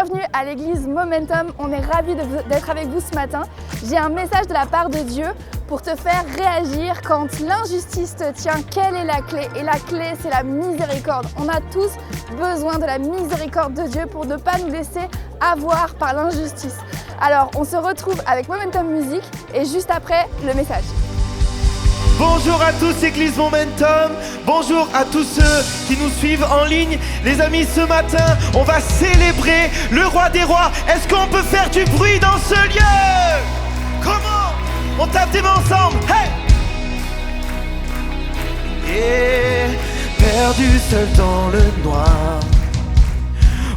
Bienvenue à l'église Momentum, on est ravis d'être avec vous ce matin. J'ai un message de la part de Dieu pour te faire réagir quand l'injustice te tient. Quelle est la clé? Et la clé, c'est la miséricorde. On a tous besoin de la miséricorde de Dieu pour ne pas nous laisser avoir par l'injustice. Alors, on se retrouve avec Momentum Music et juste après, le message. Bonjour à tous, Église Momentum. Bonjour à tous ceux qui nous suivent en ligne. Les amis, ce matin, on va célébrer le roi des rois. Est-ce qu'on peut faire du bruit dans ce lieu? Comment? On tape des mains ensemble. Hey! Et perdu seul dans le noir,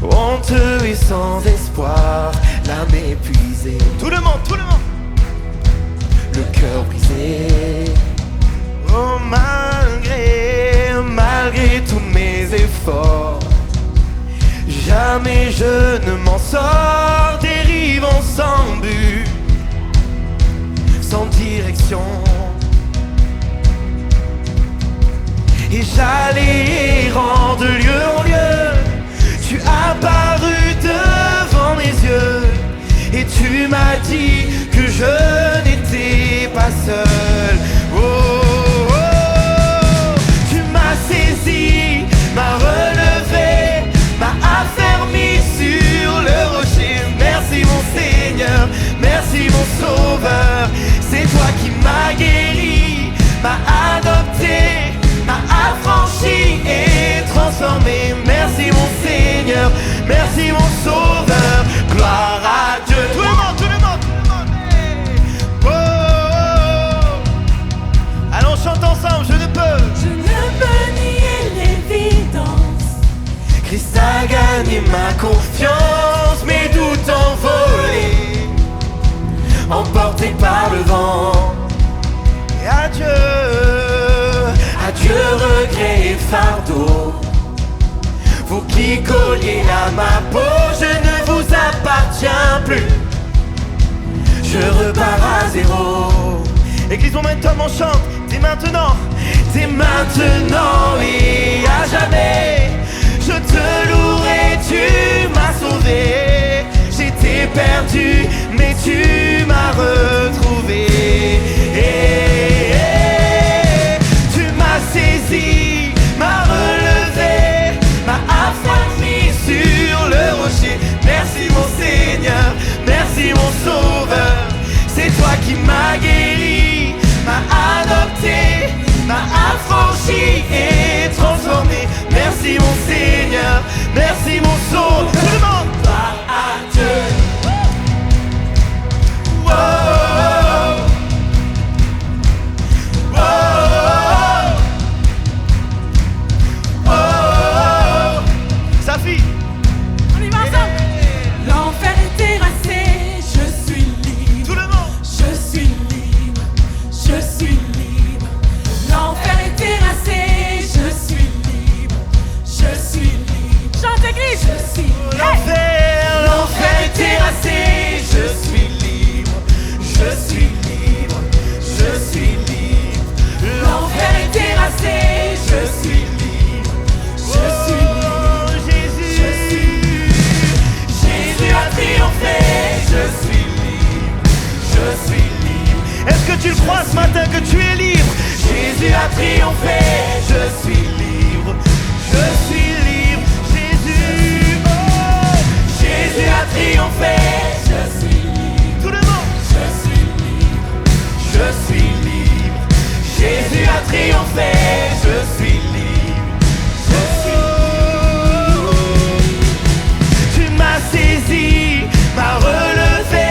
honteux et sans espoir, l'âme épuisée. Tout le monde, le cœur brisé. Oh, malgré tous mes efforts, jamais je ne m'en sors. Dérivant sans but, sans direction. Et j'allais errant de lieu en lieu. Tu as apparu devant mes yeux et tu m'as dit que je n'étais pas seul. M'a relevé, m'a affermi sur le rocher. Merci mon Seigneur, merci mon Sauveur. C'est toi qui m'as guéri, m'a adopté, m'a affranchi et transformé. Merci mon Seigneur, merci mon Sauveur. Gloire à Dieu. Tout le monde. Oh, oh, oh. Allons, chante ensemble, je ne peux nier l'évidence. Christ a gagné ma confiance, mes doutes envolés, emportés par le vent. Et adieu regret et fardeau. Vous qui colliez à ma peau, je ne vous appartiens plus. Je repars à zéro. Église Momentum, on chante. Dès maintenant et à jamais, je te louerai, tu m'as sauvé. J'étais perdu, mais tu m'as retrouvé. Tu m'as saisi, m'as relevé, m'as affermi sur le rocher. Merci mon Seigneur, merci mon Sauveur. C'est toi qui m'as guéri, m'as adopté, m'a affranchi et transformé. Merci mon Seigneur, merci mon Sauveur. Tout le monde. Gloire à Dieu. Oh, oh, oh, oh, oh, oh. Safi. On y va ensemble. L'enfer est terrassé, je suis libre. Tout le monde. Je suis libre, je suis libre. L'enfer est terrassé, je suis libre, je suis libre. Chante église. Je suis libre. L'enfer est terrassé, je suis libre, je suis libre, je suis libre. L'enfer est terrassé, je suis libre, je suis libre. Jésus, je suis libre. Jésus a triomphé, je suis libre, je suis libre. est-ce que tu le crois ce matin que tu es libre? Jésus a triomphé, je suis libre, je suis libre. Jésus, oh, Jésus a triomphé, je suis libre, tout le monde. je suis libre, je suis libre. Jésus a triomphé, je suis libre, je suis libre. Tu m'as saisi, m'as relevé,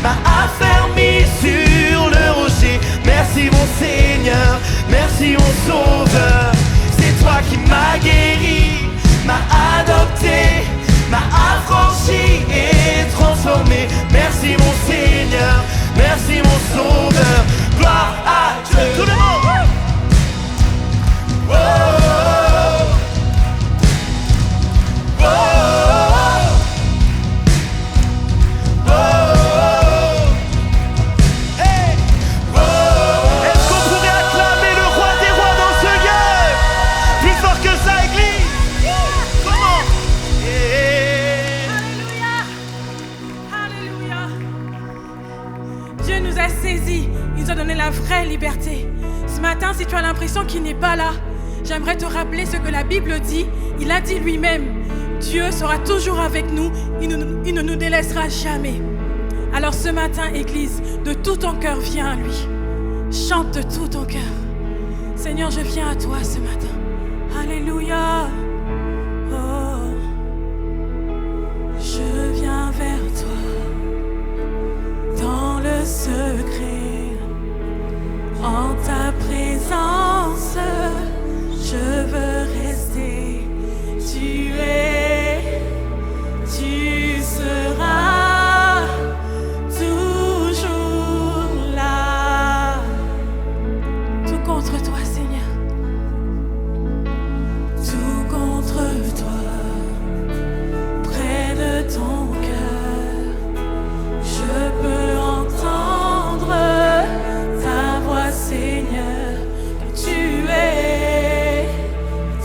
m'as affermi sur le rocher. Merci mon Seigneur, merci mon Sauveur. C'est toi qui m'as guéri, m'as adopté, m'as affranchi et transformé. Merci mon Seigneur, merci mon Sauveur. Gloire à Dieu. Tout le monde. Oh, oh, oh, oh, oh. Hey. Est-ce qu'on pourrait acclamer le roi des rois dans ce lieu? Plus fort que ça, Église. Comment? Dieu nous a saisis, il nous a donné la vraie liberté. Ce matin, si tu as l'impression qu'il n'est pas là, j'aimerais te rappeler ce que la Bible dit. Il a dit lui-même, Dieu sera toujours avec nous, il ne nous délaissera jamais. Alors ce matin, Église, de tout ton cœur, viens à lui. Chante de tout ton cœur. Seigneur, je viens à toi ce matin. Alléluia. Oh. Je viens vers toi dans le secret. En ta présence, je veux rester. Tu seras toujours là. Tout contre toi, Seigneur. Tout contre toi. Près de ton cœur, je peux entendre ta voix, Seigneur.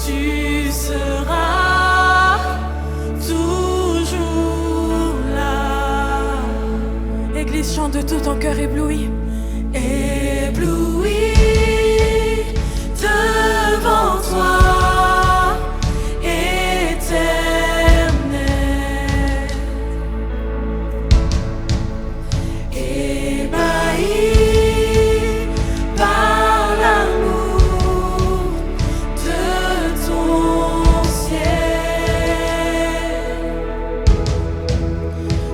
Tu seras toujours là. Église, chante de tout ton cœur ébloui. Ébloui devant toi, éternel. Ébahi par l'amour de ton ciel.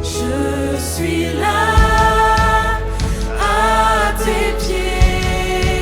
Je suis là à tes pieds.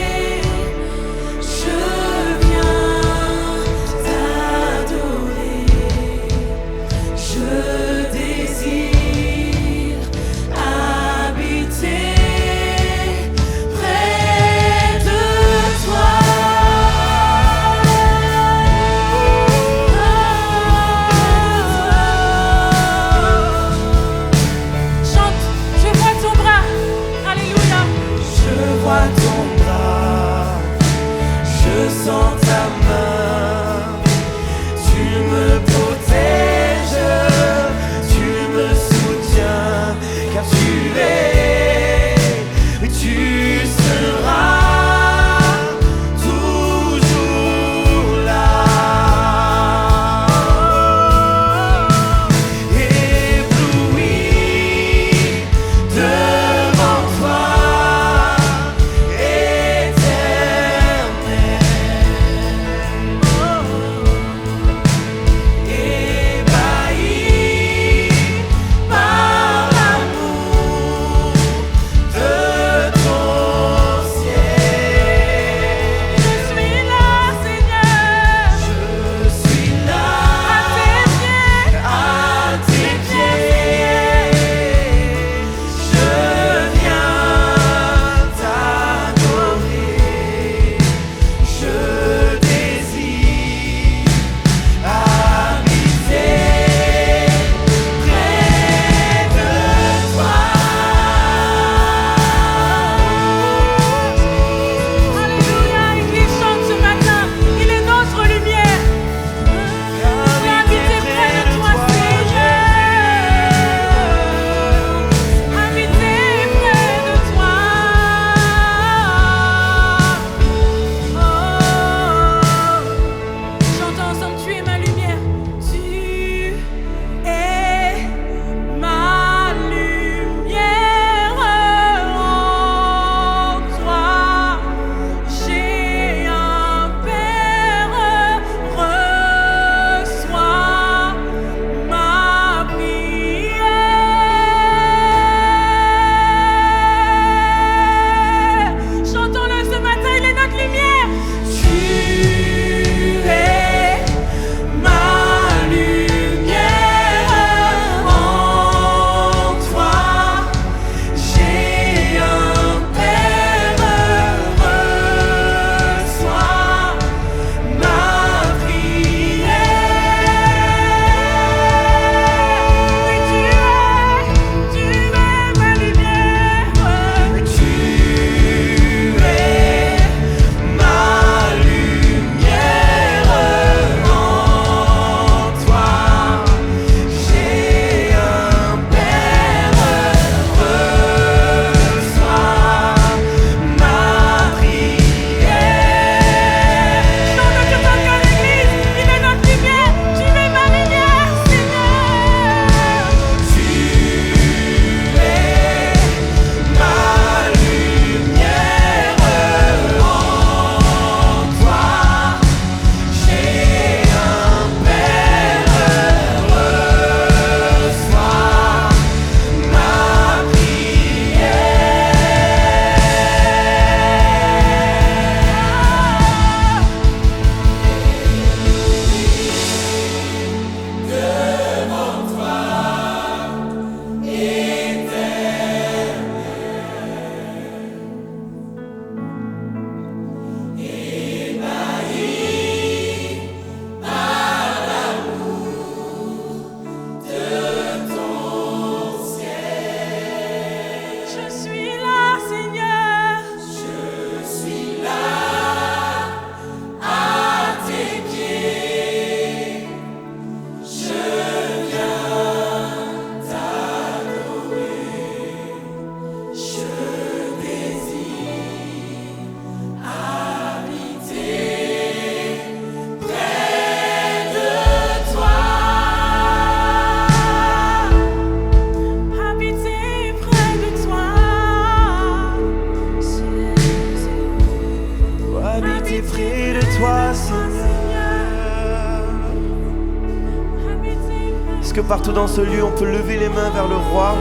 Est-ce que partout dans ce lieu, on peut lever les mains vers le roi?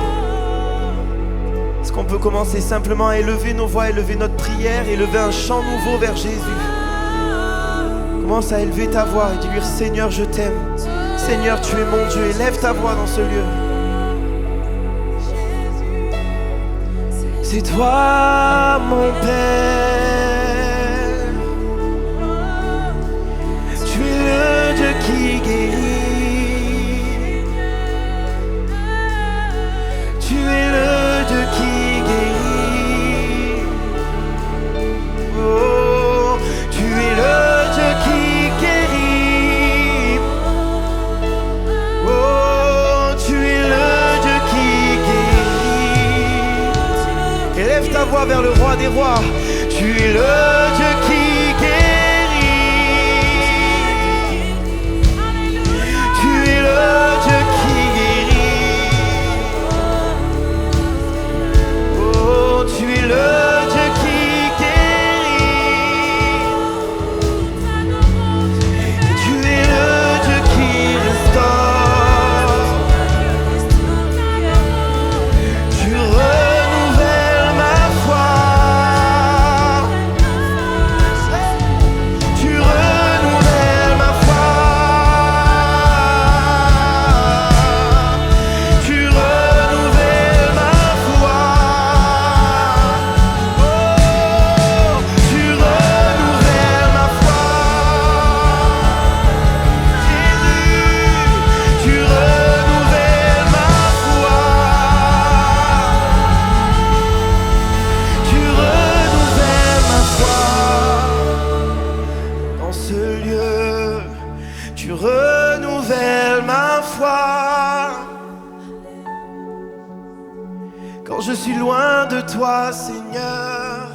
Est-ce qu'on peut commencer simplement à élever nos voix, élever notre prière, élever un chant nouveau vers Jésus? Commence à élever ta voix et dire: Seigneur, je t'aime. Seigneur, tu es mon Dieu. Élève ta voix dans ce lieu. C'est toi, mon Père. Tu es le Dieu qui guérit. Tu es le Dieu qui guérit. Oh, tu es le Dieu qui guérit. Oh, tu es le Dieu qui guérit. Élève ta voix vers le roi des rois. Tu es le Dieu qui guérit. Tu es le Dieu qui guérit. Oh, tu es le Dieu qui guérit. Tu es le Dieu qui restaure. Tu renouvelles ma foi. Tu renouvelles ma foi. Tu renouvelles ma foi. Oh, tu renouvelles ma foi. Jésus, tu renouvelles ma foi. Tu renouvelles ma foi. Dans ce lieu, tu renouvelles ma foi. Quand je suis loin de toi, Seigneur,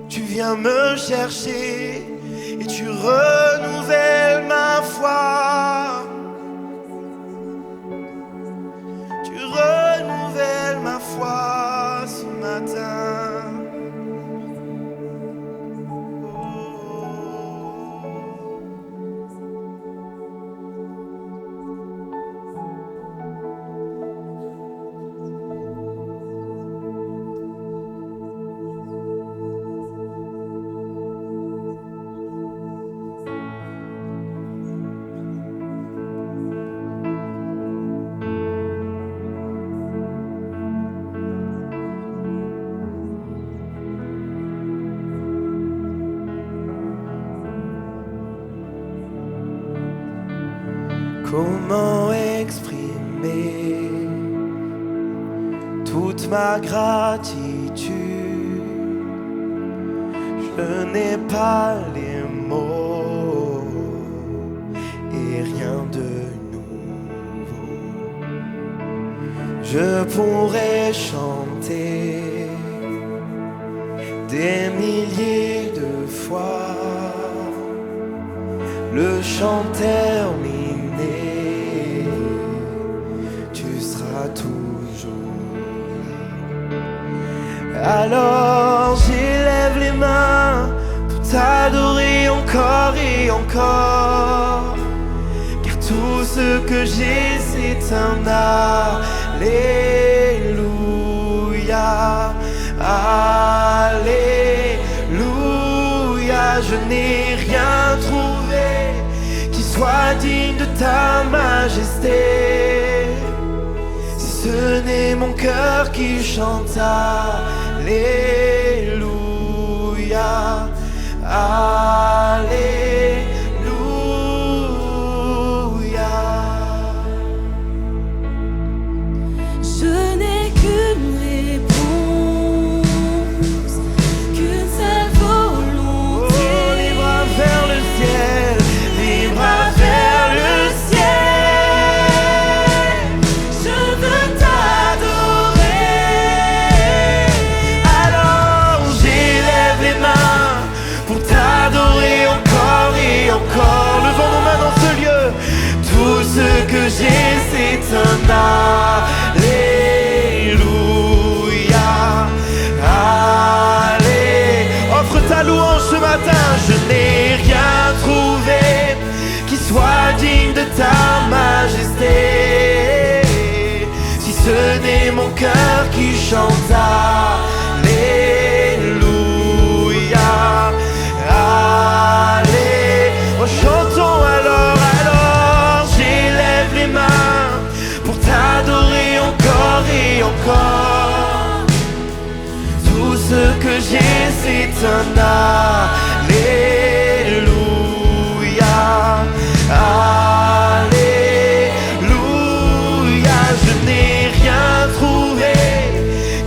tu viens me chercher et tu renouvelles ma foi. Tu renouvelles ma foi ce matin. Comment exprimer toute ma gratitude? Je n'ai pas les mots et rien de nouveau. Je pourrais chanter des milliers de fois le chant terminé. Tu seras toujours là. Alors j'élève les mains pour t'adorer encore et encore, car tout ce que j'ai c'est un Alléluia. Alléluia. Je n'ai rien trouvé qui soit digne de ta majesté, si ce n'est mon cœur qui chante Alléluia. Alléluia. Je n'ai qu'une réponse, qu'une seule volonté. Oh, les bras vers le ciel, les bras vers le ciel. Je veux t'adorer. Alors j'élève les mains pour t'adorer encore et encore. Levons nos mains dans ce lieu. Tout ce que j'ai c'est un Alléluia. Allez, offre ta louange ce matin. Je n'ai rien trouvé qui soit digne de ta majesté, cœur qui chante Alléluia. Allez, oh, chantons alors j'élève les mains pour t'adorer encore et encore. Tout ce que j'ai c'est un Alléluia. Alléluia, je n'ai rien trouvé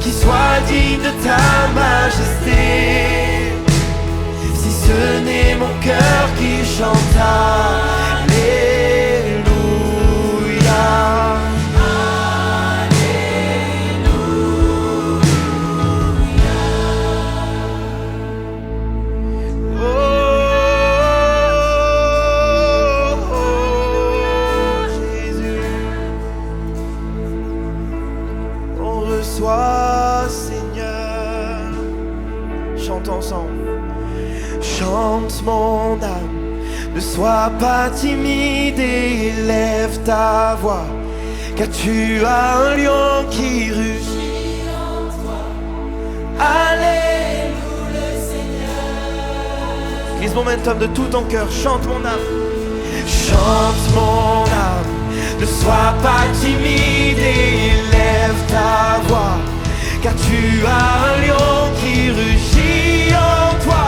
qui soit digne de ta majesté, si ce n'est mon cœur qui chante Alléluia. Seigneur, chante ensemble. Chante mon âme, ne sois pas timide et élève ta voix, car tu as un lion qui rugit en toi. Alléluia Seigneur. Crise momentum de tout ton cœur, chante mon âme. Chante mon âme, ne sois pas timide et élève ta voix, car tu as un lion qui rugit en toi.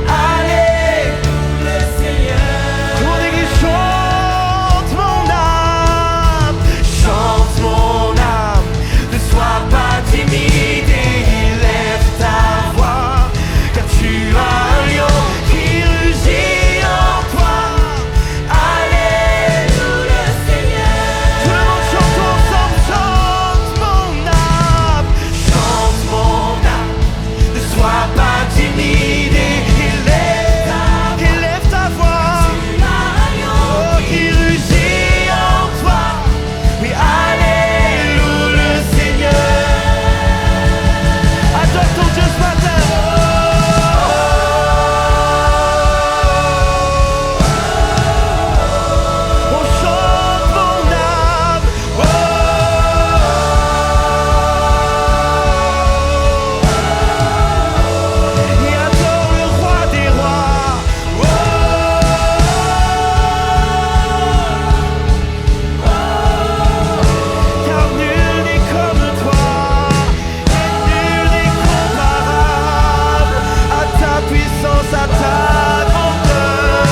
Alléluia Seigneur. Pour l'église, chante mon âme, chante mon âme, ne sois pas timide et élève ta voix, car tu as un lion qui rugit en toi. Alléluia Seigneur. Tout le monde chante ensemble, chante mon âme, ne sois pas timide et élève ta voix, oh, qui rugit en toi. Oui, alléluia Seigneur. Adore ton Dieu ce matin. On chante mon âme, et adore le roi des rois. Car nul n'est comme toi, et nul n'est comparable à ta puissance, à ta grandeur.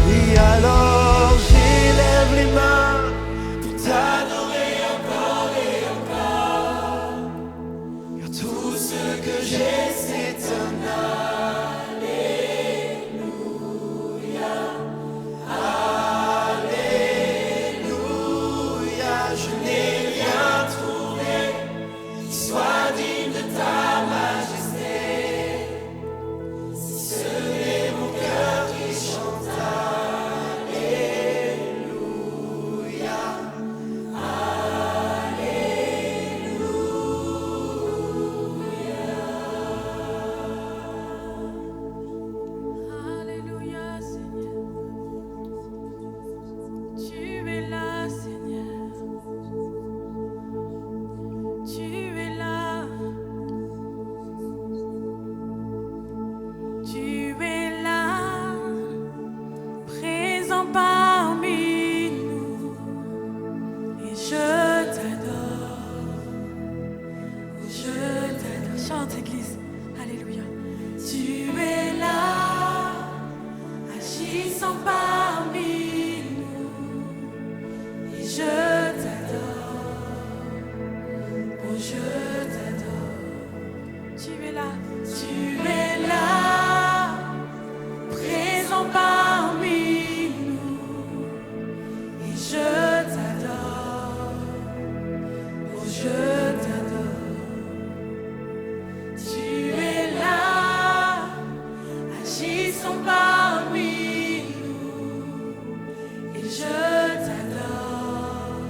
Oui, alors j'élève les mains pour t'adorer encore et encore, car tout ce que j'ai c'est un Alléluia. Alléluia, je n'ai rien trouvé qui soit digne de ta majesté, si ce n'est mon cœur qui chante Alléluia. Alléluia Seigneur. Tu es là Seigneur. Tu es là. Tu es là. Présent parmi nous. Et je t'adore. Oh, je t'adore. Chante Église. Alléluia. Tu es là. Agissant parmi nous, et je t'adore, oh je t'adore. Tu es là, présent parmi nous, et je t'adore, oh je t'adore. Tu es là, agissant parmi nous, et je t'adore,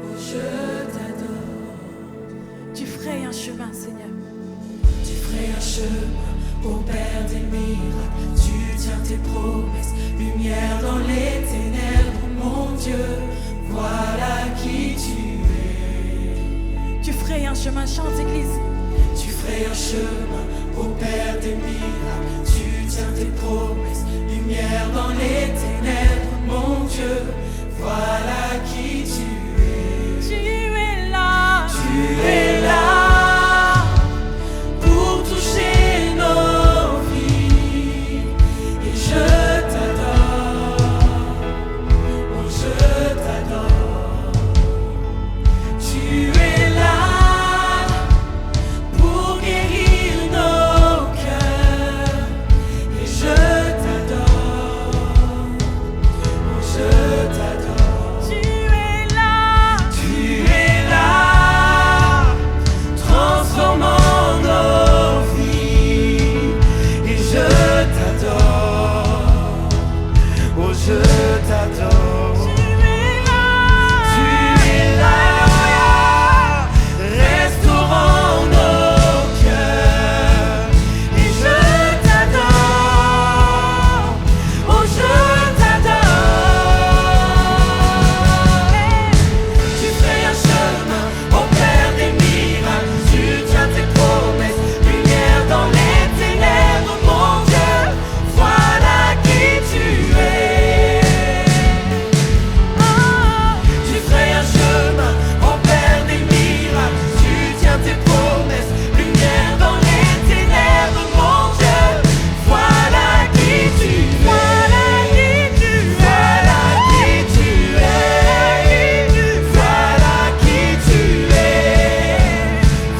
oh je t'adore. Tu ferais un chemin, Seigneur. Tu ferais un chemin, ô Père des miracles. Tu tiens tes promesses, lumière dans les ténèbres, mon Dieu. voilà qui tu es. Tu ferais un chemin, chante église. Tu ferais un chemin au Père des miracles. Tu tiens tes promesses, lumière dans les ténèbres, mon Dieu, voilà qui tu es. Tu es là. Tu es là pour toucher nos vies. Et je t'adore, oh je t'adore. Tu es là pour guérir nos cœurs. Et je t'adore, oh je t'adore. Tu es là. Tu es là, transformant nos vies. Et je t'adore, oh je t'adore. Tu es là. Restaurant nos cœurs. Et je t'adore, oh je t'adore. Tu fais un chemin au Père des miracles. Tu tiens tes promesses, lumière dans les ténèbres, mon Dieu, voilà qui tu es. Tu fais un chemin au Père des miracles. Tu tiens tes promesses, lumière dans les ténèbres, mon Dieu, voilà qui tu es. Voilà qui tu es. Voilà qui tu es.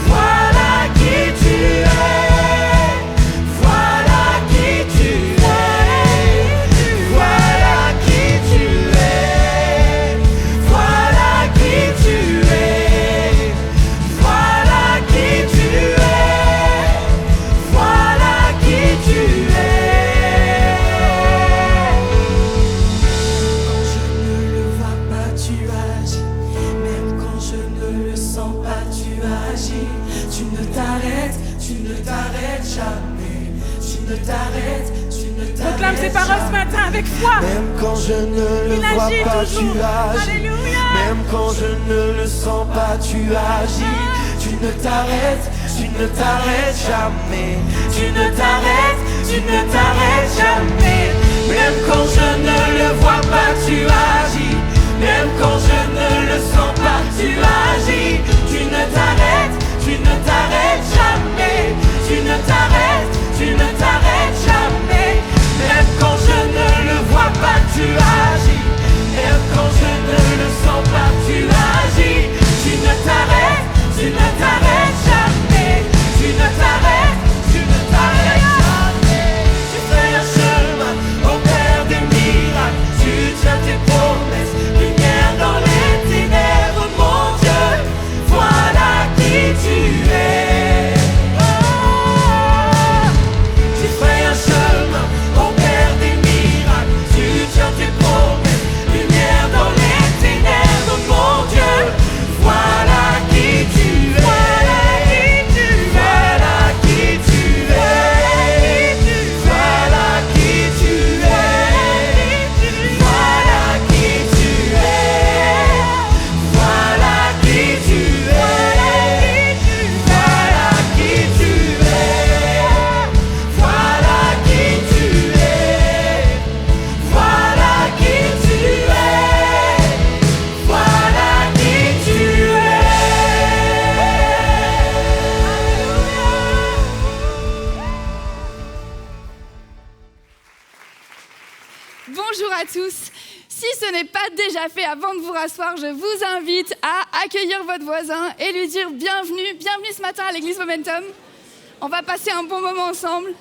Voilà qui tu es. Voilà qui tu es. Voilà qui tu es. Voilà qui tu es. Voilà qui tu es. Voilà qui tu es. Quand je ne le vois pas, tu agis. Même quand je ne le sens pas, tu agis. Tu ne t'arrêtes jamais. Tu ne t'arrêtes Proclame ces paroles ce matin avec foi. Même quand je ne le Il vois agit pas, toujours. tu agis. Alléluia. Même quand je ne le sens pas, tu agis. Tu ne t'arrêtes jamais. Tu ne t'arrêtes jamais. Même quand je ne le vois pas, tu agis. Même quand je ne le sens pas, tu agis. Tu ne t'arrêtes jamais. Tu ne t'arrêtes jamais. Même quand je ne le vois pas, tu agis. Même quand je ne le sens pas, tu agis. Tu ne t'arrêtes jamais. Tu ne t'arrêtes jamais. Tu fais un chemin au Père des miracles. Tu tiens tes promesses, lumière dans les ténèbres, mon Dieu, voilà qui tu es. Tu fais un chemin au Père des miracles. Tu tiens tes promesses, lumière dans les ténèbres, mon Dieu, voilà qui tu es. Voilà qui tu es. Voilà qui tu es. Voilà qui tu es. Voilà qui tu es. Voilà qui tu es. Voilà qui tu es. Voilà qui tu es. Voilà qui tu es. Bonjour à tous. Si ce n'est pas déjà fait, avant de vous rasseoir, je vous invite à accueillir votre voisin et lui dire bienvenue ce matin à l'église Momentum. On va passer un bon moment ensemble.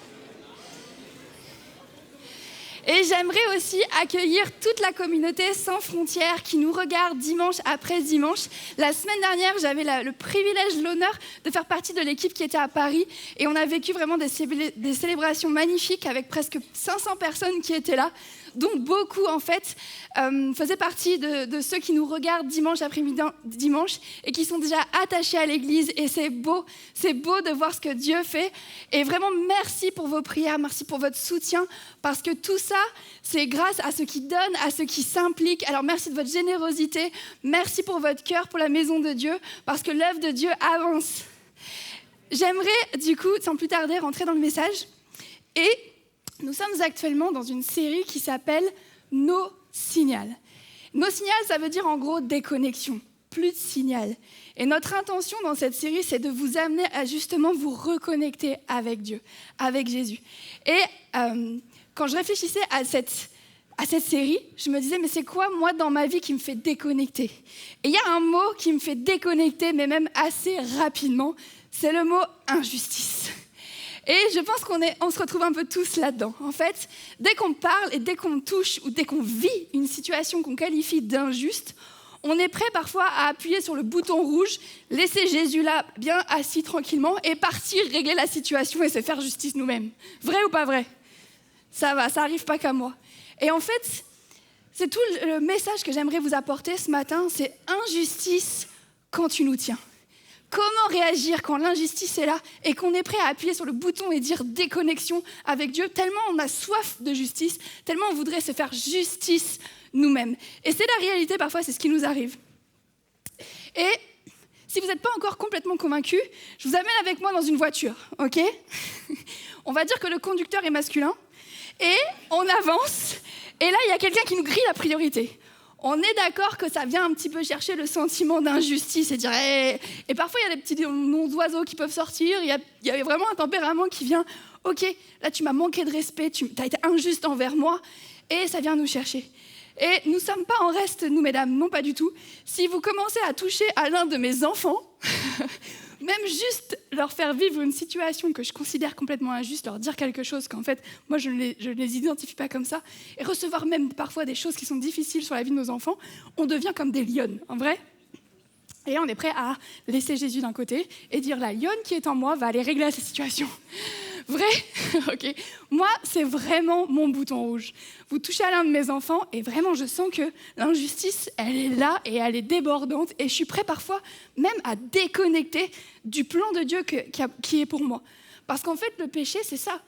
Et j'aimerais aussi accueillir toute la communauté sans frontières qui nous regarde dimanche après dimanche. La semaine dernière, j'avais le privilège, l'honneur de faire partie de l'équipe qui était à Paris. Et on a vécu vraiment des célébrations magnifiques avec presque 500 personnes qui étaient là. dont beaucoup en fait faisaient partie de ceux qui nous regardent dimanche après-midi, dimanche, et qui sont déjà attachés à l'église. Et c'est beau de voir ce que Dieu fait. Et vraiment, merci pour vos prières, merci pour votre soutien, parce que tout ça, ça, c'est grâce à ceux qui donnent, à ceux qui s'impliquent. Alors merci de votre générosité, merci pour votre cœur, pour la maison de Dieu, parce que l'œuvre de Dieu avance. J'aimerais du coup, sans plus tarder, rentrer dans le message. Et nous sommes actuellement dans une série qui s'appelle Nos signaux. Nos signaux, ça veut dire en gros déconnexion, plus de signal. Et notre intention dans cette série, c'est de vous amener à justement vous reconnecter avec Dieu, avec Jésus. Et quand je réfléchissais à cette série, je me disais, mais c'est quoi, moi, dans ma vie, qui me fait déconnecter ? Et il y a un mot qui me fait déconnecter, mais même assez rapidement, c'est le mot injustice. Et je pense qu'on se retrouve un peu tous là-dedans. En fait, dès qu'on parle et dès qu'on touche ou dès qu'on vit une situation qu'on qualifie d'injuste, on est prêt parfois à appuyer sur le bouton rouge, laisser Jésus là, bien assis tranquillement, et partir régler la situation et se faire justice nous-mêmes. Vrai ou pas vrai ? Ça va, ça n'arrive pas qu'à moi. Et en fait, c'est tout le message que j'aimerais vous apporter ce matin, c'est injustice quand tu nous tiens. Comment réagir quand l'injustice est là et qu'on est prêt à appuyer sur le bouton et dire déconnexion avec Dieu, tellement on a soif de justice, tellement on voudrait se faire justice nous-mêmes. Et c'est la réalité, parfois, c'est ce qui nous arrive. Et si vous n'êtes pas encore complètement convaincus, je vous amène avec moi dans une voiture, ok ? On va dire que le conducteur est masculin et on avance et là, il y a quelqu'un qui nous grille la priorité. On est d'accord que ça vient un petit peu chercher le sentiment d'injustice et dire et parfois, il y a des petits noms d'oiseaux qui peuvent sortir, il y a vraiment un tempérament qui vient « Ok, là, tu m'as manqué de respect, tu as été injuste envers moi » et ça vient nous chercher. Et nous ne sommes pas en reste, nous, mesdames, non pas du tout. Si vous commencez à toucher à l'un de mes enfants, même juste leur faire vivre une situation que je considère complètement injuste, leur dire quelque chose qu'en fait, moi, je ne les identifie pas comme ça, et recevoir même parfois des choses qui sont difficiles sur la vie de nos enfants, on devient comme des lionnes, en vrai. Et on est prêt à laisser Jésus d'un côté et dire la lionne qui est en moi va aller régler cette situation. Vrai ? Ok. Moi, c'est vraiment mon bouton rouge. Vous touchez à l'un de mes enfants et vraiment, je sens que l'injustice, elle est là et elle est débordante. Et je suis prêt parfois même à déconnecter du plan de Dieu qui est pour moi. Parce qu'en fait, le péché, c'est ça.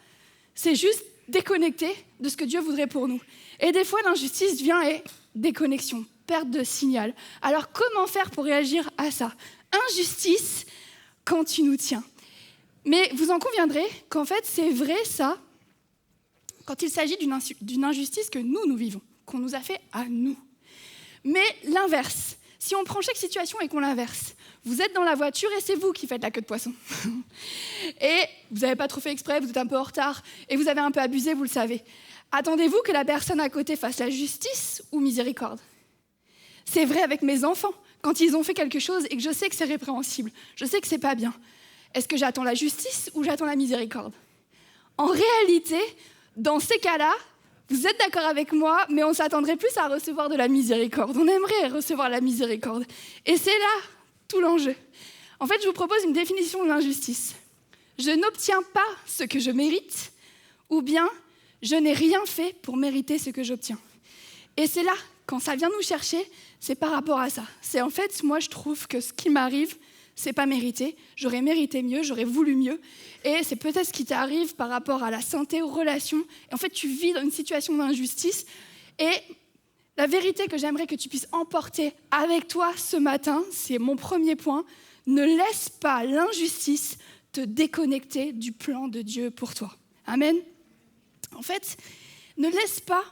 C'est juste déconnecter de ce que Dieu voudrait pour nous. Et des fois, l'injustice vient et déconnexion, perte de signal. Alors, comment faire pour réagir à ça ? Injustice quand tu nous tiens. Mais vous en conviendrez qu'en fait, c'est vrai ça, quand il s'agit d'une injustice que nous vivons, qu'on nous a fait à nous. Mais l'inverse, si on prend chaque situation et qu'on l'inverse, vous êtes dans la voiture et c'est vous qui faites la queue de poisson. Et vous n'avez pas trop fait exprès, vous êtes un peu en retard et vous avez un peu abusé, vous le savez. Attendez-vous que la personne à côté fasse la justice ou miséricorde ? C'est vrai avec mes enfants, quand ils ont fait quelque chose et que je sais que c'est répréhensible, je sais que c'est pas bien. Est-ce que j'attends la justice ou j'attends la miséricorde ? En réalité, dans ces cas-là, vous êtes d'accord avec moi, mais on s'attendrait plus à recevoir de la miséricorde. On aimerait recevoir la miséricorde. Et c'est là tout l'enjeu. En fait, je vous propose une définition de l'injustice. Je n'obtiens pas ce que je mérite, ou bien je n'ai rien fait pour mériter ce que j'obtiens. Et c'est là, quand ça vient nous chercher, c'est par rapport à ça. C'est en fait, moi, je trouve que ce qui m'arrive, c'est pas mérité, j'aurais mérité mieux, j'aurais voulu mieux. Et c'est peut-être ce qui t'arrive par rapport à la santé, aux relations. Et en fait, tu vis dans une situation d'injustice. Et la vérité que j'aimerais que tu puisses emporter avec toi ce matin, c'est mon premier point, ne laisse pas l'injustice te déconnecter du plan de Dieu pour toi. Amen. En fait, ne laisse pas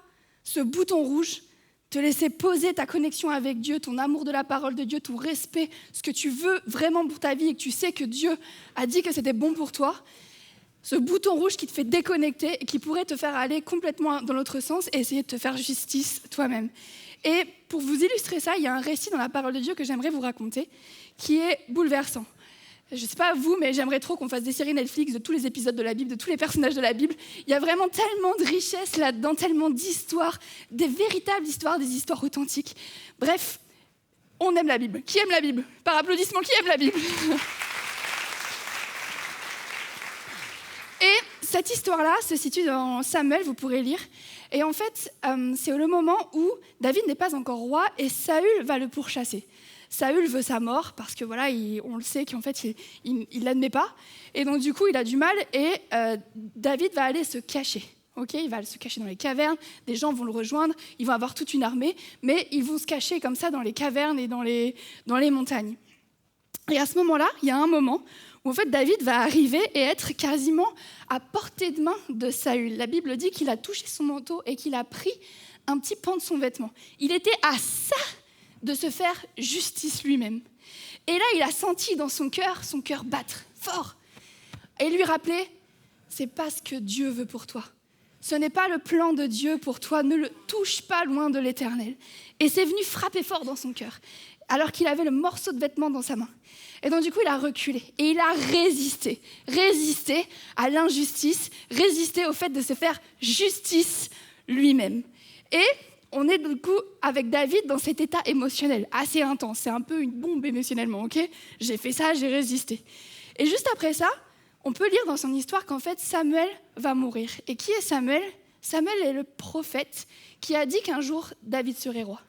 ce bouton rouge te laisser poser ta connexion avec Dieu, ton amour de la parole de Dieu, ton respect, ce que tu veux vraiment pour ta vie et que tu sais que Dieu a dit que c'était bon pour toi, ce bouton rouge qui te fait déconnecter et qui pourrait te faire aller complètement dans l'autre sens et essayer de te faire justice toi-même. Et pour vous illustrer ça, il y a un récit dans la parole de Dieu que j'aimerais vous raconter qui est bouleversant. Je ne sais pas vous, mais j'aimerais trop qu'on fasse des séries Netflix de tous les épisodes de la Bible, de tous les personnages de la Bible. Il y a vraiment tellement de richesses là-dedans, tellement d'histoires, des véritables histoires, des histoires authentiques. Bref, on aime la Bible. Qui aime la Bible ? Par applaudissement, qui aime la Bible ? Et cette histoire-là se situe dans Samuel, vous pourrez lire. Et en fait, c'est le moment où David n'est pas encore roi et Saül va le pourchasser. Saül veut sa mort parce que voilà, on le sait qu'en fait, il l'admet pas. Et donc du coup, il a du mal et David va aller se cacher. Ok, il va se cacher dans les cavernes, des gens vont le rejoindre, ils vont avoir toute une armée, mais ils vont se cacher comme ça dans les cavernes et dans les montagnes. Et à ce moment-là, il y a un moment où en fait David va arriver et être quasiment à portée de main de Saül. La Bible dit qu'il a touché son manteau et qu'il a pris un petit pan de son vêtement. Il était à ça de se faire justice lui-même. Et là, il a senti dans son cœur battre fort. Et lui rappeler, c'est pas ce que Dieu veut pour toi. Ce n'est pas le plan de Dieu pour toi, ne le touche pas loin de l'Éternel. Et c'est venu frapper fort dans son cœur, alors qu'il avait le morceau de vêtement dans sa main. Et donc du coup, il a reculé et il a résisté à l'injustice, résisté au fait de se faire justice lui-même. Et on est du coup avec David dans cet état émotionnel assez intense. C'est un peu une bombe émotionnellement, ok ? J'ai fait ça, j'ai résisté. Et juste après ça, on peut lire dans son histoire qu'en fait, Samuel va mourir. Et qui est Samuel ? Samuel est le prophète qui a dit qu'un jour, David serait roi.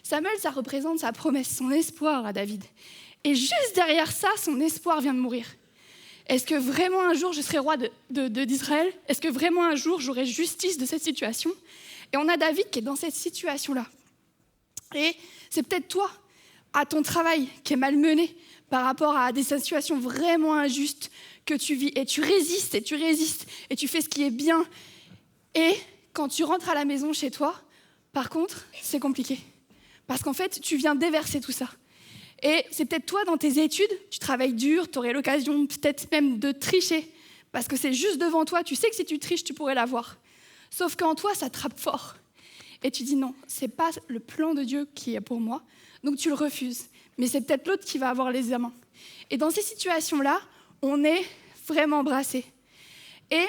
Samuel, ça représente sa promesse, son espoir à David. Et juste derrière ça, son espoir vient de mourir. Est-ce que vraiment un jour, je serai roi d'Israël ? Est-ce que vraiment un jour, j'aurai justice de cette situation ? Et on a David qui est dans cette situation-là. Et c'est peut-être toi, à ton travail, qui est malmené par rapport à des situations vraiment injustes que tu vis. Et tu résistes, et tu fais ce qui est bien. Et quand tu rentres à la maison chez toi, par contre, c'est compliqué. Parce qu'en fait, tu viens déverser tout ça. Et c'est peut-être toi, dans tes études, tu travailles dur, tu aurais l'occasion peut-être même de tricher. Parce que c'est juste devant toi, tu sais que si tu triches, tu pourrais l'avoir. Sauf qu'en toi, ça trappe fort. Et tu dis non, c'est pas le plan de Dieu qui est pour moi, donc tu le refuses. Mais c'est peut-être l'autre qui va avoir les mains. Et dans ces situations-là, on est vraiment brassé. Et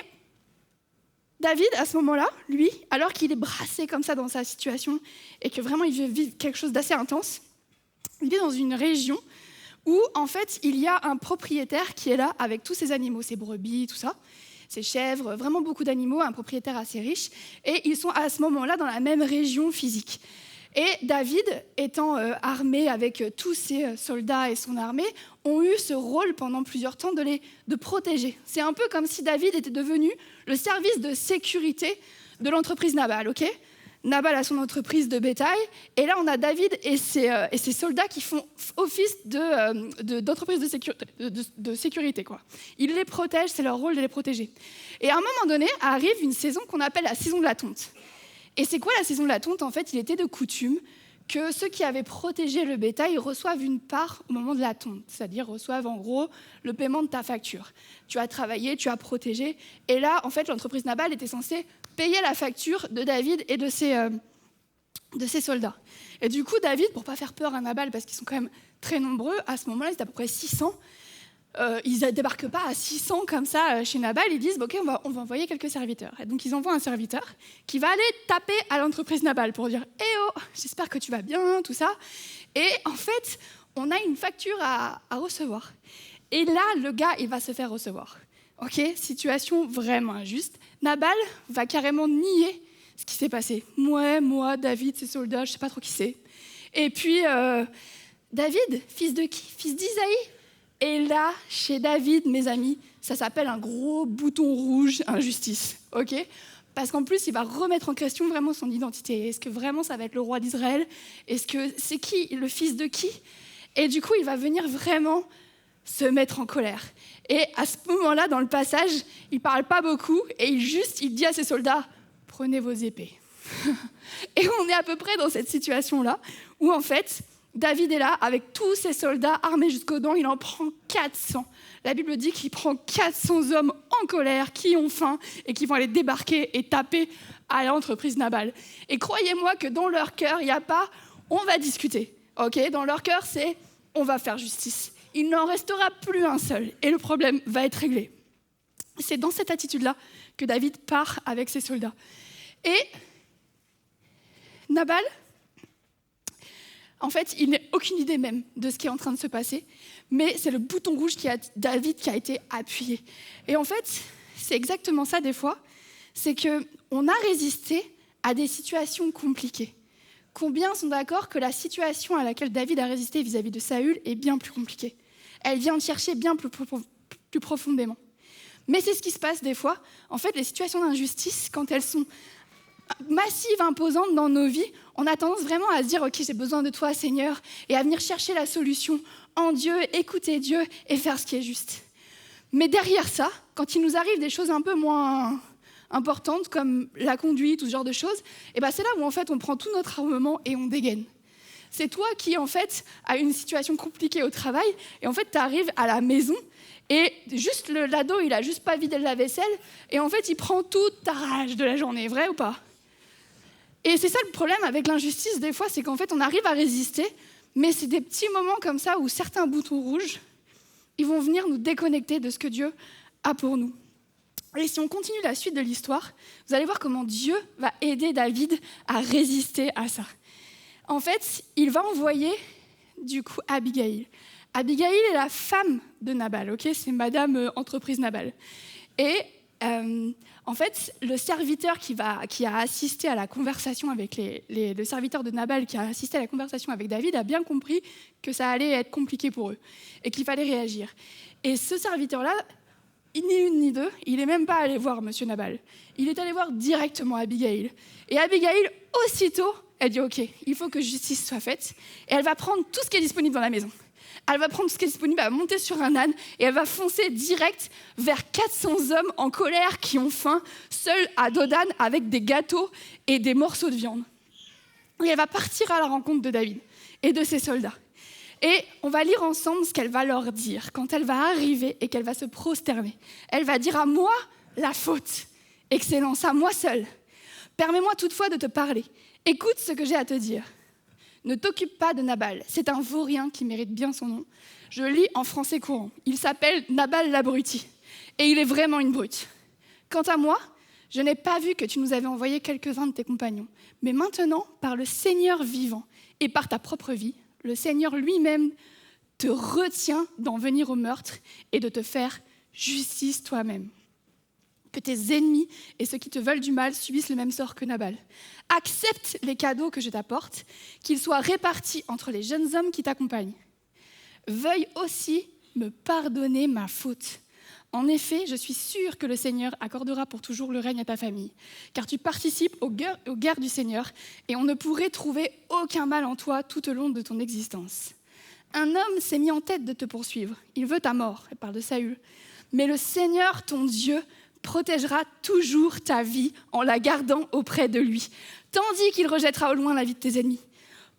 David, à ce moment-là, lui, alors qu'il est brassé comme ça dans sa situation et que vraiment il veut vivre quelque chose d'assez intense, il est dans une région où, en fait, il y a un propriétaire qui est là avec tous ses animaux, ses brebis, tout ça, ses chèvres, vraiment beaucoup d'animaux, un propriétaire assez riche, et ils sont à ce moment-là dans la même région physique. Et David, étant armé avec tous ses soldats et son armée, ont eu ce rôle pendant plusieurs temps de protéger. C'est un peu comme si David était devenu le service de sécurité de l'entreprise Nabal, ok ? Nabal a son entreprise de bétail, et là on a David et ses soldats qui font office d'entreprise de sécurité, quoi. Ils les protègent, c'est leur rôle de les protéger. Et à un moment donné, arrive une saison qu'on appelle la saison de la tonte. Et c'est quoi la saison de la tonte ? En fait, il était de coutume que ceux qui avaient protégé le bétail reçoivent une part au moment de la tonte, c'est-à-dire reçoivent en gros le paiement de ta facture. Tu as travaillé, tu as protégé, et là, en fait, l'entreprise Nabal était censée payer la facture de David et de ses soldats. Et du coup, David, pour ne pas faire peur à Nabal, parce qu'ils sont quand même très nombreux, à ce moment-là, ils étaient à peu près 600, ils ne débarquent pas à 600 comme ça chez Nabal, ils disent ok, on va envoyer quelques serviteurs. Et donc ils envoient un serviteur qui va aller taper à l'entreprise Nabal pour dire eh oh, j'espère que tu vas bien, tout ça. Et en fait, on a une facture à recevoir. Et là, le gars, il va se faire recevoir. Ok, situation vraiment injuste. Nabal va carrément nier ce qui s'est passé. Moi, David, ses soldats, je ne sais pas trop qui c'est. Et puis, David, fils de qui ? Fils d'Isaïe. Et là, chez David, mes amis, ça s'appelle un gros bouton rouge, injustice, ok ? Parce qu'en plus, il va remettre en question vraiment son identité. Est-ce que vraiment ça va être le roi d'Israël ? Est-ce que c'est qui, le fils de qui ? Et du coup, il va venir vraiment se mettre en colère. Et à ce moment-là, dans le passage, il ne parle pas beaucoup et il dit à ses soldats « Prenez vos épées ». Et on est à peu près dans cette situation-là, où en fait, David est là avec tous ses soldats armés jusqu'aux dents, il en prend 400. La Bible dit qu'il prend 400 hommes en colère qui ont faim et qui vont aller débarquer et taper à l'entreprise Nabal. Et croyez-moi que dans leur cœur, il n'y a pas « on va discuter ». Okay ? Dans leur cœur, c'est « on va faire justice ». Il n'en restera plus un seul et le problème va être réglé. C'est dans cette attitude-là que David part avec ses soldats. Et Nabal, en fait, il n'a aucune idée même de ce qui est en train de se passer, mais c'est le bouton rouge David qui a été appuyé. Et en fait, c'est exactement ça des fois, c'est qu'on a résisté à des situations compliquées. Combien sont d'accord que la situation à laquelle David a résisté vis-à-vis de Saül est bien plus compliquée ? Elle vient le chercher bien plus profondément. Mais c'est ce qui se passe des fois. En fait, les situations d'injustice, quand elles sont massives, imposantes dans nos vies, on a tendance vraiment à se dire « Ok, j'ai besoin de toi, Seigneur », et à venir chercher la solution en Dieu, écouter Dieu et faire ce qui est juste. Mais derrière ça, quand il nous arrive des choses un peu moins importantes, comme la conduite ou ce genre de choses, et ben c'est là où en fait on prend tout notre armement et on dégaine. C'est toi qui en fait as une situation compliquée au travail, et en fait tu arrives à la maison, et juste l'ado, il a juste pas vidé la vaisselle, et en fait il prend toute ta rage de la journée, vrai ou pas ? Et c'est ça le problème avec l'injustice des fois, c'est qu'en fait on arrive à résister, mais c'est des petits moments comme ça où certains boutons rouges, ils vont venir nous déconnecter de ce que Dieu a pour nous. Et si on continue la suite de l'histoire, vous allez voir comment Dieu va aider David à résister à ça. En fait, il va envoyer du coup Abigail. Abigail est la femme de Nabal, ok ? C'est Madame Entreprise Nabal. Et en fait, le serviteur qui a assisté à la conversation avec le serviteur de Nabal qui a assisté à la conversation avec David a bien compris que ça allait être compliqué pour eux et qu'il fallait réagir. Et ce serviteur-là, ni une ni deux, il n'est même pas allé voir Monsieur Nabal. Il est allé voir directement Abigail. Et Abigail, aussitôt, elle dit « Ok, il faut que justice soit faite. » Et elle va prendre tout ce qui est disponible dans la maison. Elle va prendre ce qui est disponible, elle va monter sur un âne et elle va foncer direct vers 400 hommes en colère qui ont faim, seuls à Dodan avec des gâteaux et des morceaux de viande. Et elle va partir à la rencontre de David et de ses soldats. Et on va lire ensemble ce qu'elle va leur dire quand elle va arriver et qu'elle va se prosterner. Elle va dire « À moi la faute, Excellence, à moi seule. Permets-moi toutefois de te parler. Écoute ce que j'ai à te dire. Ne t'occupe pas de Nabal, c'est un vaurien qui mérite bien son nom. Je lis en français courant. Il s'appelle Nabal l'abruti, et il est vraiment une brute. Quant à moi, je n'ai pas vu que tu nous avais envoyé quelques-uns de tes compagnons. Mais maintenant, par le Seigneur vivant et par ta propre vie, le Seigneur lui-même te retient d'en venir au meurtre et de te faire justice toi-même. Que tes ennemis et ceux qui te veulent du mal subissent le même sort que Nabal. Accepte les cadeaux que je t'apporte, qu'ils soient répartis entre les jeunes hommes qui t'accompagnent. Veuille aussi me pardonner ma faute. En effet, je suis sûre que le Seigneur accordera pour toujours le règne à ta famille, car tu participes aux guerres du Seigneur, et on ne pourrait trouver aucun mal en toi tout au long de ton existence. Un homme s'est mis en tête de te poursuivre. Il veut ta mort. Elle parle de Saül. Mais le Seigneur, ton Dieu, protégera toujours ta vie en la gardant auprès de lui, tandis qu'il rejettera au loin la vie de tes ennemis.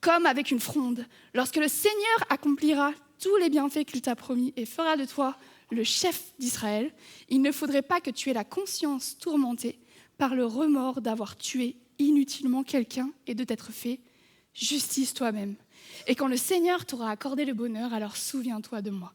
Comme avec une fronde, lorsque le Seigneur accomplira tous les bienfaits qu'il t'a promis et fera de toi le chef d'Israël, il ne faudrait pas que tu aies la conscience tourmentée par le remords d'avoir tué inutilement quelqu'un et de t'être fait justice toi-même. Et quand le Seigneur t'aura accordé le bonheur, alors souviens-toi de moi.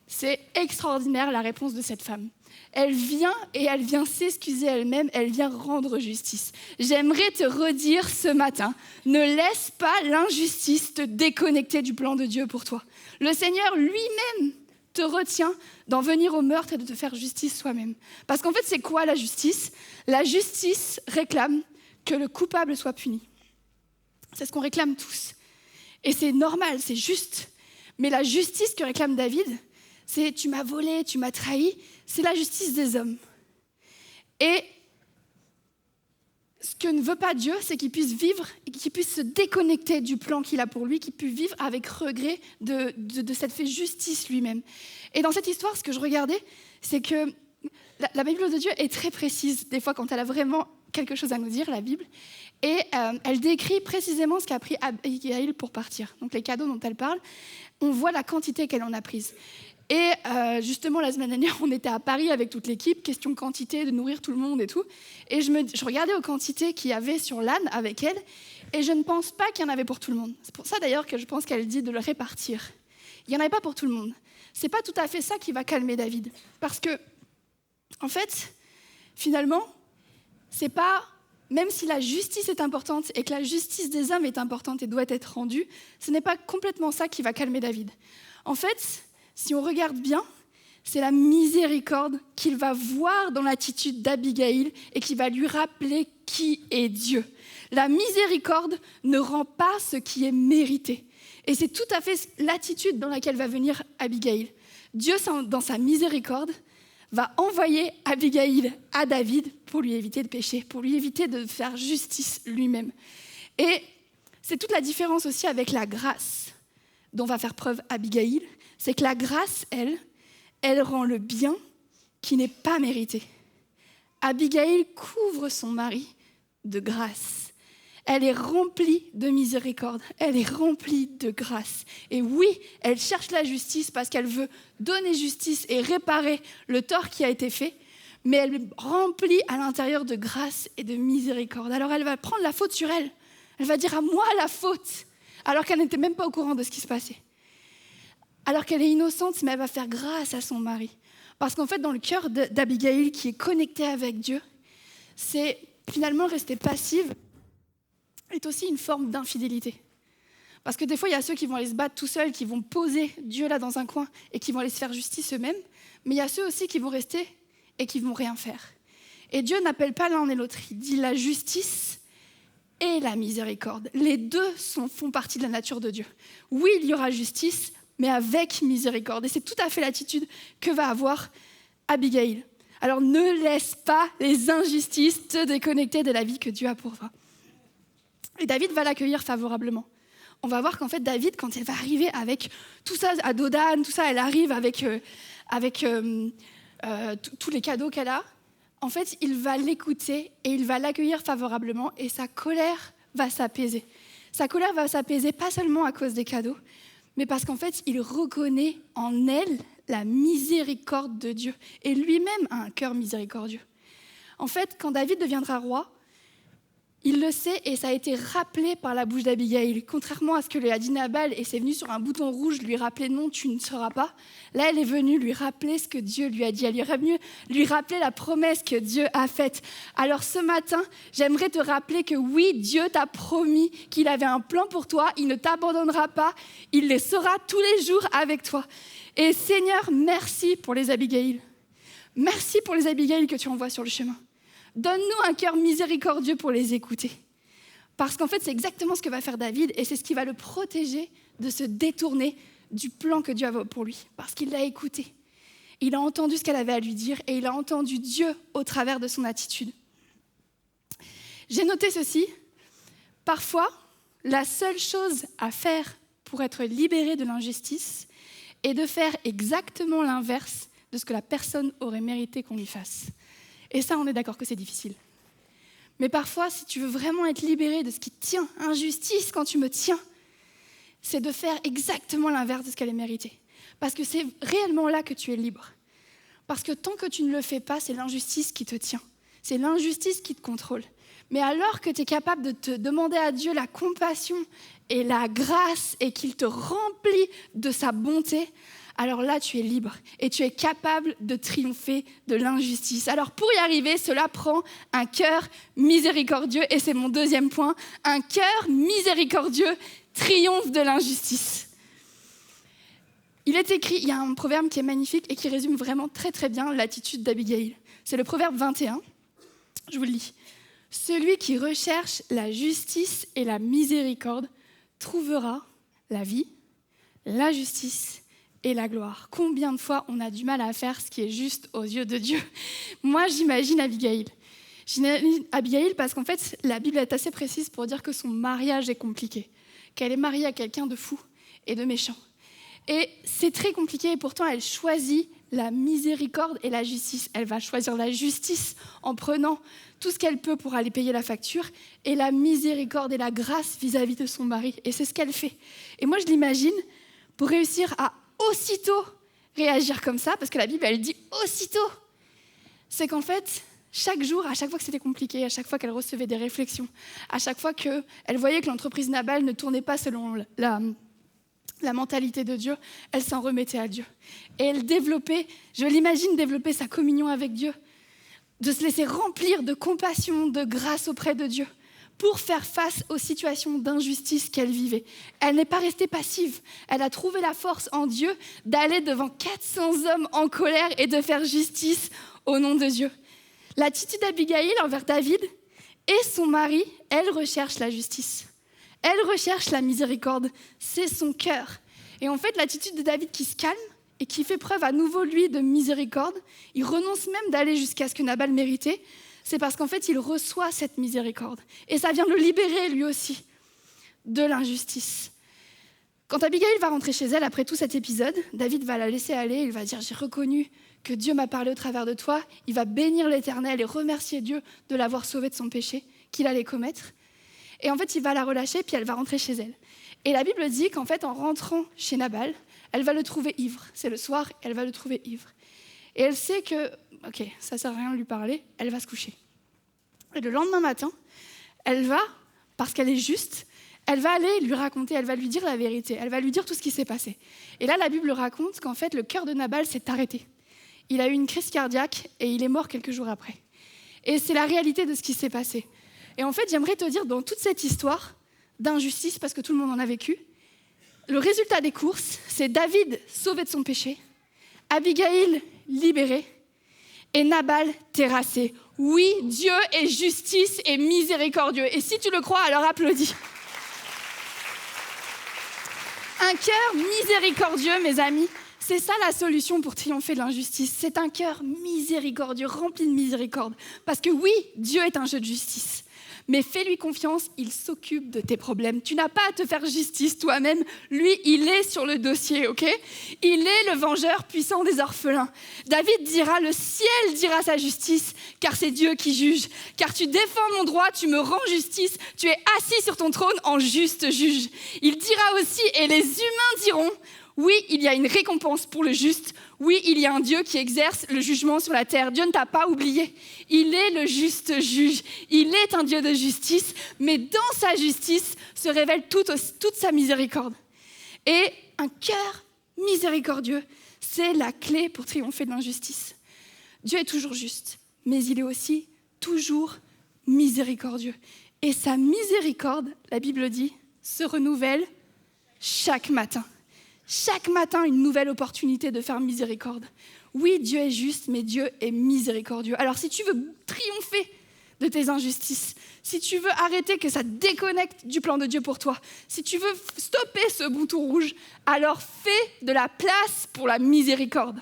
C'est extraordinaire la réponse de cette femme. Elle vient s'excuser elle-même, elle vient rendre justice. J'aimerais te redire ce matin, ne laisse pas l'injustice te déconnecter du plan de Dieu pour toi. Le Seigneur lui-même te retient d'en venir au meurtre et de te faire justice soi-même. Parce qu'en fait, c'est quoi la justice ? La justice réclame que le coupable soit puni. C'est ce qu'on réclame tous. Et c'est normal, c'est juste. Mais la justice que réclame David, c'est « tu m'as volé, tu m'as trahi », c'est la justice des hommes. Et ce que ne veut pas Dieu, c'est qu'il puisse vivre, et qu'il puisse se déconnecter du plan qu'il a pour lui, qu'il puisse vivre avec regret de s'être fait justice lui-même. Et dans cette histoire, ce que je regardais, c'est que la Bible de Dieu est très précise, des fois quand elle a vraiment quelque chose à nous dire, la Bible, et elle décrit précisément ce qu'a pris Abigail pour partir. Donc les cadeaux dont elle parle, on voit la quantité qu'elle en a prise. Et justement, la semaine dernière, on était à Paris avec toute l'équipe, question quantité, de nourrir tout le monde et tout. Et je regardais aux quantités qu'il y avait sur l'âne avec elle, et je ne pense pas qu'il y en avait pour tout le monde. C'est pour ça d'ailleurs que je pense qu'elle dit de le répartir. Il n'y en avait pas pour tout le monde. C'est pas tout à fait ça qui va calmer David. Parce que, en fait, finalement, c'est pas... Même si la justice est importante et que la justice des hommes est importante et doit être rendue, ce n'est pas complètement ça qui va calmer David. En fait, si on regarde bien, c'est la miséricorde qu'il va voir dans l'attitude d'Abigail et qui va lui rappeler qui est Dieu. La miséricorde ne rend pas ce qui est mérité. Et c'est tout à fait l'attitude dans laquelle va venir Abigail. Dieu, dans sa miséricorde, va envoyer Abigail à David pour lui éviter de pécher, pour lui éviter de faire justice lui-même. Et c'est toute la différence aussi avec la grâce dont va faire preuve Abigail, c'est que la grâce, elle rend le bien qui n'est pas mérité. Abigail couvre son mari de grâce. Elle est remplie de miséricorde, elle est remplie de grâce. Et oui, elle cherche la justice parce qu'elle veut donner justice et réparer le tort qui a été fait, mais elle est remplie à l'intérieur de grâce et de miséricorde. Alors elle va prendre la faute sur elle. Elle va dire à moi la faute, alors qu'elle n'était même pas au courant de ce qui se passait. Alors qu'elle est innocente, mais elle va faire grâce à son mari. Parce qu'en fait, dans le cœur d'Abigail, qui est connectée avec Dieu, c'est finalement rester passive est aussi une forme d'infidélité. Parce que des fois, il y a ceux qui vont aller se battre tout seuls, qui vont poser Dieu là dans un coin et qui vont aller se faire justice eux-mêmes. Mais il y a ceux aussi qui vont rester et qui vont rien faire. Et Dieu n'appelle pas l'un et l'autre. Il dit la justice et la miséricorde. Les deux font partie de la nature de Dieu. Oui, il y aura justice, mais avec miséricorde. Et c'est tout à fait l'attitude que va avoir Abigail. Alors ne laisse pas les injustices te déconnecter de la vie que Dieu a pour toi. Et David va l'accueillir favorablement. On va voir qu'en fait, David, quand elle va arriver avec tout ça, à Dodan, tout ça, elle arrive avec tous les cadeaux qu'elle a. En fait, il va l'écouter et il va l'accueillir favorablement et sa colère va s'apaiser. Sa colère va s'apaiser pas seulement à cause des cadeaux, mais parce qu'en fait, il reconnaît en elle la miséricorde de Dieu. Et lui-même a un cœur miséricordieux. En fait, quand David deviendra roi, il le sait et ça a été rappelé par la bouche d'Abigail. Contrairement à ce que lui a dit Nabal et c'est venu sur un bouton rouge lui rappeler non, tu ne seras pas. Là, elle est venue lui rappeler ce que Dieu lui a dit. Elle est venue lui rappeler la promesse que Dieu a faite. Alors ce matin, j'aimerais te rappeler que oui, Dieu t'a promis qu'il avait un plan pour toi. Il ne t'abandonnera pas. Il les sera tous les jours avec toi. Et Seigneur, merci pour les Abigail. Merci pour les Abigail que tu envoies sur le chemin. Donne-nous un cœur miséricordieux pour les écouter. Parce qu'en fait, c'est exactement ce que va faire David et c'est ce qui va le protéger de se détourner du plan que Dieu avait pour lui. Parce qu'il l'a écouté. Il a entendu ce qu'elle avait à lui dire et il a entendu Dieu au travers de son attitude. J'ai noté ceci. Parfois, la seule chose à faire pour être libéré de l'injustice est de faire exactement l'inverse de ce que la personne aurait mérité qu'on lui fasse. Et ça, on est d'accord que c'est difficile. Mais parfois, si tu veux vraiment être libéré de ce qui te tient, injustice quand tu me tiens, c'est de faire exactement l'inverse de ce qu'elle est méritée. Parce que c'est réellement là que tu es libre. Parce que tant que tu ne le fais pas, c'est l'injustice qui te tient. C'est l'injustice qui te contrôle. Mais alors que tu es capable de te demander à Dieu la compassion et la grâce et qu'il te remplit de sa bonté, alors là, tu es libre et tu es capable de triompher de l'injustice. Alors pour y arriver, cela prend un cœur miséricordieux et c'est mon deuxième point. Un cœur miséricordieux triomphe de l'injustice. Il est écrit, il y a un proverbe qui est magnifique et qui résume vraiment très très bien l'attitude d'Abigail. C'est le proverbe 21. Je vous le lis. Celui qui recherche la justice et la miséricorde trouvera la vie, la justice et la gloire. Combien de fois on a du mal à faire ce qui est juste aux yeux de Dieu? Moi, j'imagine Abigail. J'imagine Abigail parce qu'en fait, la Bible est assez précise pour dire que son mariage est compliqué, qu'elle est mariée à quelqu'un de fou et de méchant. Et c'est très compliqué et pourtant, elle choisit la miséricorde et la justice. Elle va choisir la justice en prenant tout ce qu'elle peut pour aller payer la facture et la miséricorde et la grâce vis-à-vis de son mari. Et c'est ce qu'elle fait. Et moi, je l'imagine pour réussir à aussitôt réagir comme ça, parce que la Bible, elle dit aussitôt. C'est qu'en fait, chaque jour, à chaque fois que c'était compliqué, à chaque fois qu'elle recevait des réflexions, à chaque fois qu'elle voyait que l'entreprise Nabal ne tournait pas selon la mentalité de Dieu, elle s'en remettait à Dieu. Et elle développait, je l'imagine développer sa communion avec Dieu, de se laisser remplir de compassion, de grâce auprès de Dieu, pour faire face aux situations d'injustice qu'elle vivait. Elle n'est pas restée passive. Elle a trouvé la force en Dieu d'aller devant 400 hommes en colère et de faire justice au nom de Dieu. L'attitude d'Abigail envers David et son mari, elle recherche la justice. Elle recherche la miséricorde. C'est son cœur. Et en fait, l'attitude de David qui se calme et qui fait preuve à nouveau, lui, de miséricorde. Il renonce même d'aller jusqu'à ce que Nabal méritait. C'est parce qu'en fait, il reçoit cette miséricorde. Et ça vient de le libérer, lui aussi, de l'injustice. Quand Abigail va rentrer chez elle, après tout cet épisode, David va la laisser aller. Il va dire « J'ai reconnu que Dieu m'a parlé au travers de toi. » Il va bénir l'Éternel et remercier Dieu de l'avoir sauvée de son péché qu'il allait commettre. Et en fait, il va la relâcher, puis elle va rentrer chez elle. Et la Bible dit qu'en fait, en rentrant chez Nabal, elle va le trouver ivre. C'est le soir, et elle va le trouver ivre. Et elle sait que, ok, ça ne sert à rien de lui parler, elle va se coucher. Et le lendemain matin, elle va, parce qu'elle est juste, elle va aller lui raconter, elle va lui dire la vérité, elle va lui dire tout ce qui s'est passé. Et là, la Bible raconte qu'en fait, le cœur de Nabal s'est arrêté. Il a eu une crise cardiaque et il est mort quelques jours après. Et c'est la réalité de ce qui s'est passé. Et en fait, j'aimerais te dire, dans toute cette histoire d'injustice, parce que tout le monde en a vécu, le résultat des courses, c'est David sauvé de son péché, Abigail libérée et Nabal terrassé. Oui, Dieu est justice et miséricordieux. Et si tu le crois, alors applaudis. Un cœur miséricordieux, mes amis, c'est ça la solution pour triompher de l'injustice. C'est un cœur miséricordieux, rempli de miséricorde. Parce que oui, Dieu est un Dieu de justice. Mais fais-lui confiance, il s'occupe de tes problèmes. Tu n'as pas à te faire justice toi-même. Lui, il est sur le dossier, ok ? Il est le vengeur puissant des orphelins. David dira, le ciel dira sa justice, car c'est Dieu qui juge. Car tu défends mon droit, tu me rends justice, tu es assis sur ton trône en juste juge. Il dira aussi, et les humains diront, oui, il y a une récompense pour le juste. Oui, il y a un Dieu qui exerce le jugement sur la terre. Dieu ne t'a pas oublié. Il est le juste juge. Il est un Dieu de justice, mais dans sa justice se révèle toute sa miséricorde. Et un cœur miséricordieux, c'est la clé pour triompher de l'injustice. Dieu est toujours juste, mais il est aussi toujours miséricordieux. Et sa miséricorde, la Bible dit, se renouvelle chaque matin. Chaque matin, une nouvelle opportunité de faire miséricorde. Oui, Dieu est juste, mais Dieu est miséricordieux. Alors, si tu veux triompher de tes injustices, si tu veux arrêter que ça te déconnecte du plan de Dieu pour toi, si tu veux stopper ce bouton rouge, alors fais de la place pour la miséricorde.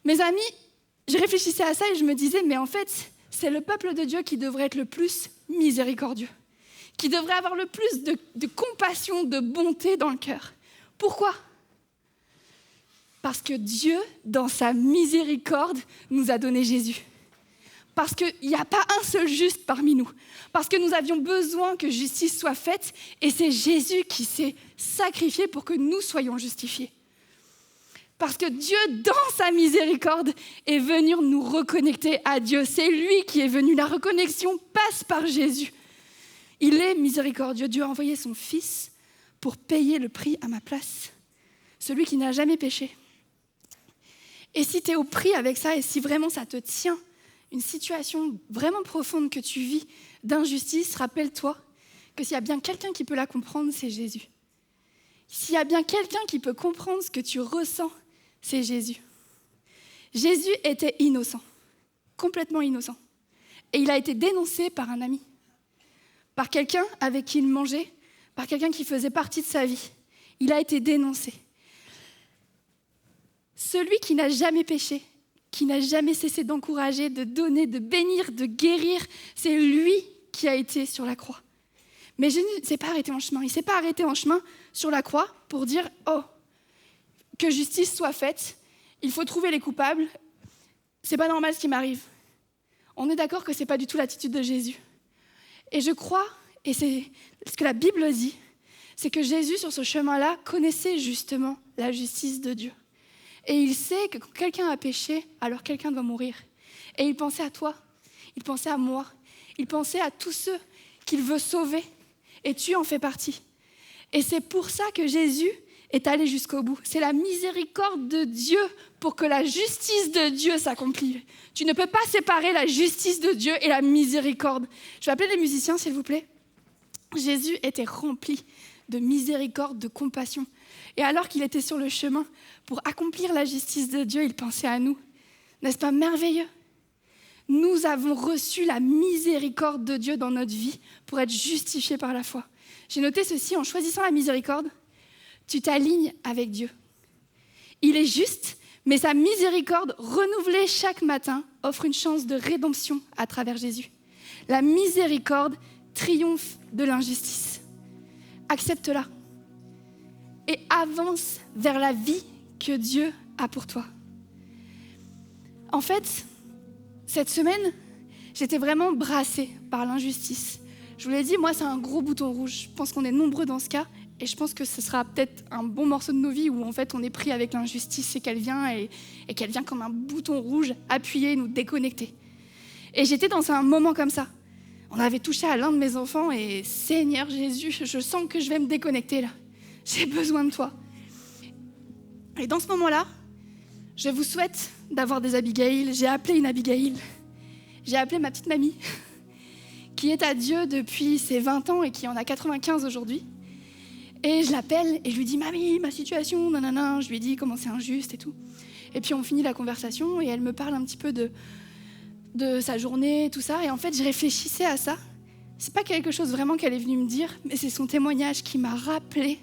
Mes amis, je réfléchissais à ça et je me disais, mais en fait, c'est le peuple de Dieu qui devrait être le plus miséricordieux, qui devrait avoir le plus de compassion, de bonté dans le cœur. Pourquoi ? Parce que Dieu, dans sa miséricorde, nous a donné Jésus. Parce qu'il n'y a pas un seul juste parmi nous. Parce que nous avions besoin que justice soit faite et c'est Jésus qui s'est sacrifié pour que nous soyons justifiés. Parce que Dieu, dans sa miséricorde, est venu nous reconnecter à Dieu. C'est lui qui est venu. La reconnexion passe par Jésus. Il est miséricordieux. Dieu a envoyé son Fils pour payer le prix à ma place, celui qui n'a jamais péché. Et si tu es au prix avec ça, et si vraiment ça te tient, une situation vraiment profonde que tu vis d'injustice, rappelle-toi que s'il y a bien quelqu'un qui peut la comprendre, c'est Jésus. S'il y a bien quelqu'un qui peut comprendre ce que tu ressens, c'est Jésus. Jésus était innocent, complètement innocent. Et il a été dénoncé par un ami, par quelqu'un avec qui il mangeait, par quelqu'un qui faisait partie de sa vie. Il a été dénoncé. Celui qui n'a jamais péché, qui n'a jamais cessé d'encourager, de donner, de bénir, de guérir, c'est lui qui a été sur la croix. Mais Jésus ne s'est pas arrêté en chemin. Il ne s'est pas arrêté en chemin sur la croix pour dire « Oh, que justice soit faite, il faut trouver les coupables, c'est pas normal ce qui m'arrive. » On est d'accord que ce n'est pas du tout l'attitude de Jésus. Et je crois, et c'est ce que la Bible dit, c'est que Jésus, sur ce chemin-là, connaissait justement la justice de Dieu. Et il sait que quand quelqu'un a péché, alors quelqu'un doit mourir. Et il pensait à toi, il pensait à moi, il pensait à tous ceux qu'il veut sauver. Et tu en fais partie. Et c'est pour ça que Jésus est allé jusqu'au bout. C'est la miséricorde de Dieu pour que la justice de Dieu s'accomplisse. Tu ne peux pas séparer la justice de Dieu et la miséricorde. Je vais appeler les musiciens, s'il vous plaît. Jésus était rempli de miséricorde, de compassion. Et alors qu'il était sur le chemin pour accomplir la justice de Dieu, il pensait à nous. N'est-ce pas merveilleux ? Nous avons reçu la miséricorde de Dieu dans notre vie pour être justifiés par la foi. J'ai noté ceci, en choisissant la miséricorde, tu t'alignes avec Dieu. Il est juste, mais sa miséricorde renouvelée chaque matin offre une chance de rédemption à travers Jésus. La miséricorde triomphe de l'injustice. Accepte-la et avance vers la vie que Dieu a pour toi. En fait, cette semaine, j'étais vraiment brassée par l'injustice. Je vous l'ai dit, moi, c'est un gros bouton rouge. Je pense qu'on est nombreux dans ce cas. Et je pense que ce sera peut-être un bon morceau de nos vies où en fait on est pris avec l'injustice et qu'elle vient comme un bouton rouge appuyé, nous déconnecter. Et j'étais dans un moment comme ça. On avait touché à l'un de mes enfants et Seigneur Jésus, je sens que je vais me déconnecter là. J'ai besoin de toi. Et dans ce moment-là, je vous souhaite d'avoir des Abigail. J'ai appelé une Abigail. J'ai appelé ma petite mamie qui est à Dieu depuis ses 20 ans et qui en a 95 aujourd'hui. Et je l'appelle et je lui dis « Mamie, ma situation, nanana ». Je lui dis comment c'est injuste et tout. Et puis on finit la conversation et elle me parle un petit peu de sa journée, tout ça. Et en fait, je réfléchissais à ça. C'est pas quelque chose vraiment qu'elle est venue me dire, mais c'est son témoignage qui m'a rappelé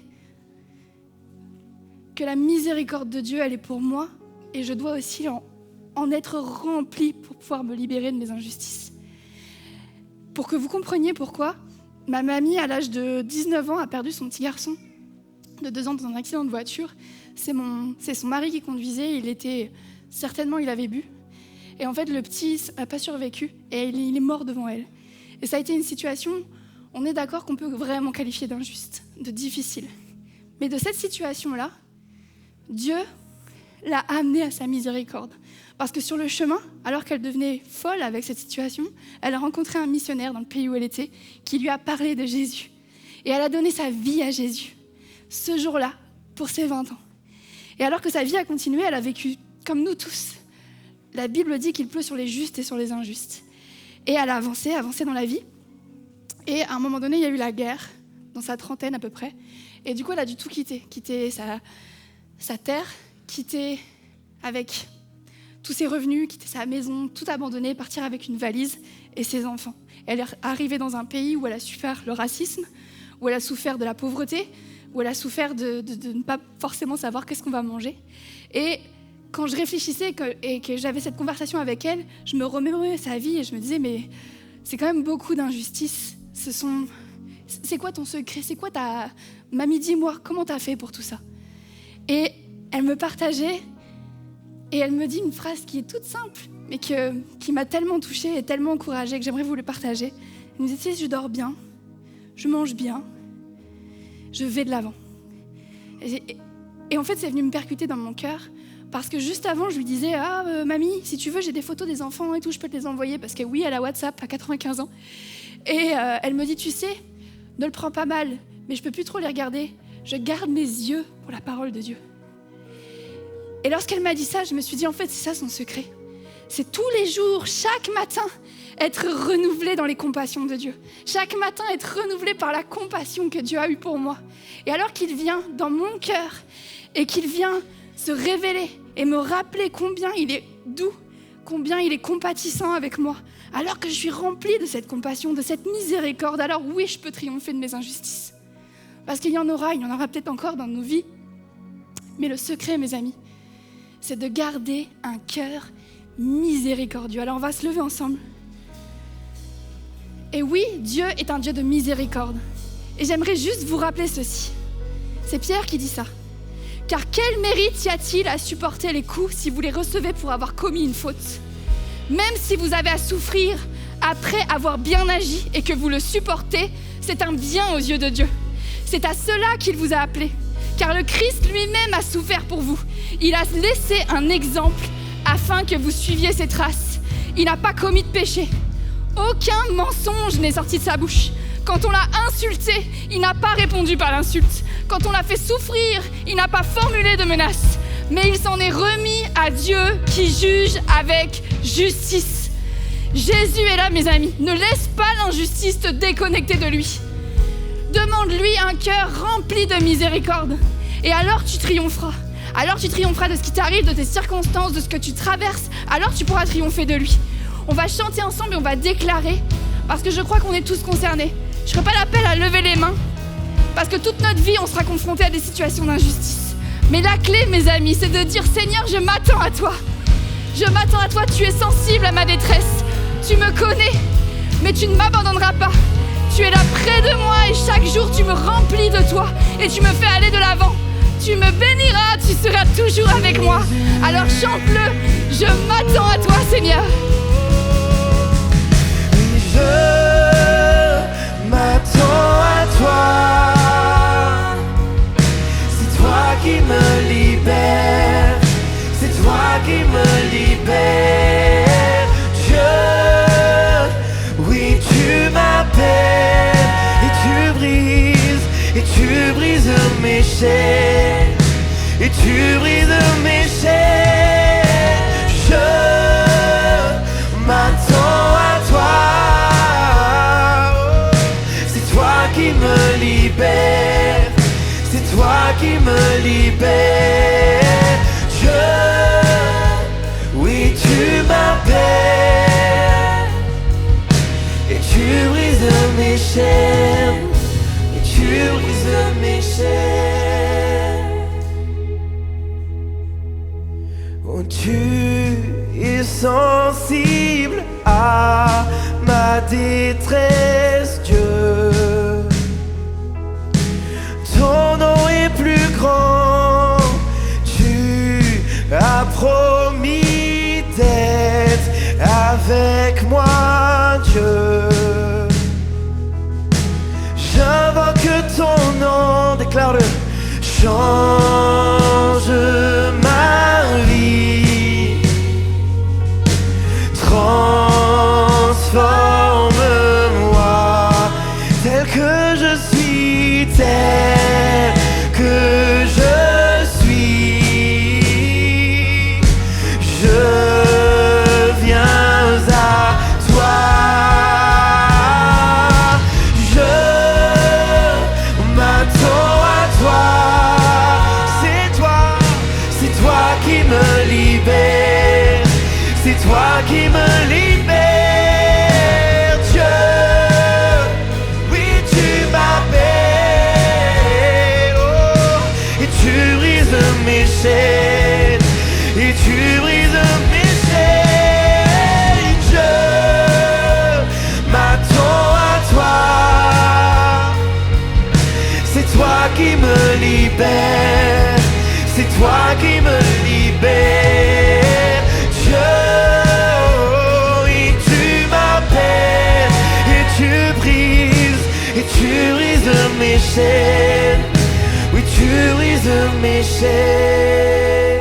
que la miséricorde de Dieu, elle est pour moi. Et je dois aussi en être remplie pour pouvoir me libérer de mes injustices. Pour que vous compreniez pourquoi, ma mamie, à l'âge de 19 ans, a perdu son petit garçon de 2 ans dans un accident de voiture. C'est son mari qui conduisait, il avait bu. Et en fait, le petit n'a pas survécu et il est mort devant elle. Et ça a été une situation, on est d'accord qu'on peut vraiment qualifier d'injuste, de difficile. Mais de cette situation-là, Dieu l'a amenée à sa miséricorde. Parce que sur le chemin, alors qu'elle devenait folle avec cette situation, elle a rencontré un missionnaire dans le pays où elle était qui lui a parlé de Jésus. Et elle a donné sa vie à Jésus, ce jour-là, pour ses 20 ans. Et alors que sa vie a continué, elle a vécu comme nous tous. La Bible dit qu'il pleut sur les justes et sur les injustes. Et elle a avancé dans la vie. Et à un moment donné, il y a eu la guerre, dans sa trentaine à peu près. Et du coup, elle a dû tout quitter sa terre, quitter avec tous ses revenus, quitter sa maison, tout abandonner, partir avec une valise et ses enfants. Elle est arrivée dans un pays où elle a souffert le racisme, où elle a souffert de la pauvreté, où elle a souffert de ne pas forcément savoir qu'est-ce qu'on va manger. Et quand je réfléchissais et que j'avais cette conversation avec elle, je me remémorais sa vie et je me disais, mais c'est quand même beaucoup d'injustices. C'est quoi ton secret? C'est quoi ta... Mamie, dis-moi, comment t'as fait pour tout ça? Et elle me partageait et elle me dit une phrase qui est toute simple, mais qui m'a tellement touchée et tellement encouragée que j'aimerais vous le partager. Elle me disait, je dors bien, je mange bien, je vais de l'avant. Et en fait, c'est venu me percuter dans mon cœur parce que juste avant, je lui disais, mamie, si tu veux, j'ai des photos des enfants et tout, je peux te les envoyer parce que oui, elle a WhatsApp à 95 ans. Et elle me dit, tu sais, ne le prends pas mal, mais je peux plus trop les regarder. Je garde mes yeux pour la parole de Dieu. Et lorsqu'elle m'a dit ça, je me suis dit, en fait, c'est ça son secret. C'est tous les jours, chaque matin, être renouvelé dans les compassions de Dieu. Chaque matin, être renouvelé par la compassion que Dieu a eue pour moi. Et alors qu'il vient dans mon cœur et qu'il vient se révéler et me rappeler combien il est doux, combien il est compatissant avec moi, alors que je suis remplie de cette compassion, de cette miséricorde, alors oui, je peux triompher de mes injustices. Parce qu'il y en aura peut-être encore dans nos vies. Mais le secret, mes amis, c'est de garder un cœur miséricordieux. Alors on va se lever ensemble. Et oui, Dieu est un Dieu de miséricorde. Et j'aimerais juste vous rappeler ceci. C'est Pierre qui dit ça. Car quel mérite y a-t-il à supporter les coups si vous les recevez pour avoir commis une faute? Même si vous avez à souffrir après avoir bien agi et que vous le supportez, c'est un bien aux yeux de Dieu. C'est à cela qu'il vous a appelé. Car le Christ lui-même a souffert pour vous. Il a laissé un exemple afin que vous suiviez ses traces. Il n'a pas commis de péché. Aucun mensonge n'est sorti de sa bouche. Quand on l'a insulté, il n'a pas répondu par l'insulte. Quand on l'a fait souffrir, il n'a pas formulé de menace. Mais il s'en est remis à Dieu qui juge avec justice. Jésus est là, mes amis. Ne laisse pas l'injustice te déconnecter de lui. Demande-lui un cœur rempli de miséricorde. Et alors tu triompheras. Alors tu triompheras de ce qui t'arrive, de tes circonstances, de ce que tu traverses. Alors tu pourras triompher de lui. On va chanter ensemble et on va déclarer, parce que je crois qu'on est tous concernés. Je ne ferai pas l'appel à lever les mains, parce que toute notre vie, on sera confronté à des situations d'injustice. Mais la clé, mes amis, c'est de dire Seigneur, je m'attends à toi. Je m'attends à toi, tu es sensible à ma détresse. Tu me connais, mais tu ne m'abandonneras pas. Tu es là près de moi et chaque jour tu me remplis de toi et tu me fais aller de l'avant. Tu me béniras, tu seras toujours avec moi. Alors chante-le, je m'attends à toi, Seigneur. Je m'attends à toi. C'est toi qui me libère. C'est toi qui me libère. Oui, tu m'appelles et tu brises mes chaînes. Et tu brises mes chaînes. Je m'attends à toi. C'est toi qui me libère. C'est toi qui me libère. Oui, tu m'appelles et tu brises mes chaînes. Et tu brises mes chaînes. Oh, tu es sensible à ma détresse, Dieu. Ton nom est plus grand. Tu as promis d'être avec moi, Dieu. J'invoque ton nom, déclare-le. Change ma vie, transforme-moi tel que je suis, tel que je suis. Je viens à toi. Je m'attends à toi. C'est toi qui me libère. C'est toi qui me libère, Dieu. Oui, tu m'appelles, oh, et tu brises mes chaînes. Et tu brises mes chaînes. Je m'attends à toi. C'est toi qui me libère. C'est toi qui me libère. Dieu, oui, tu m'appelles et tu brises mes chaînes. Oui, tu brises mes chaînes.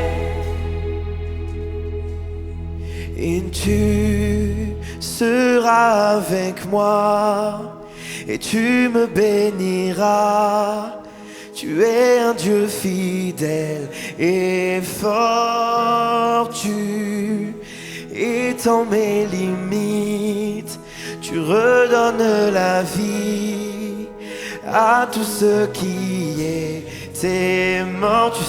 Et tu seras avec moi et tu me béniras. Tu es un Dieu fidèle et fort. Tu étends mes limites. Tu redonnes la vie à tout ce qui était mort. Tu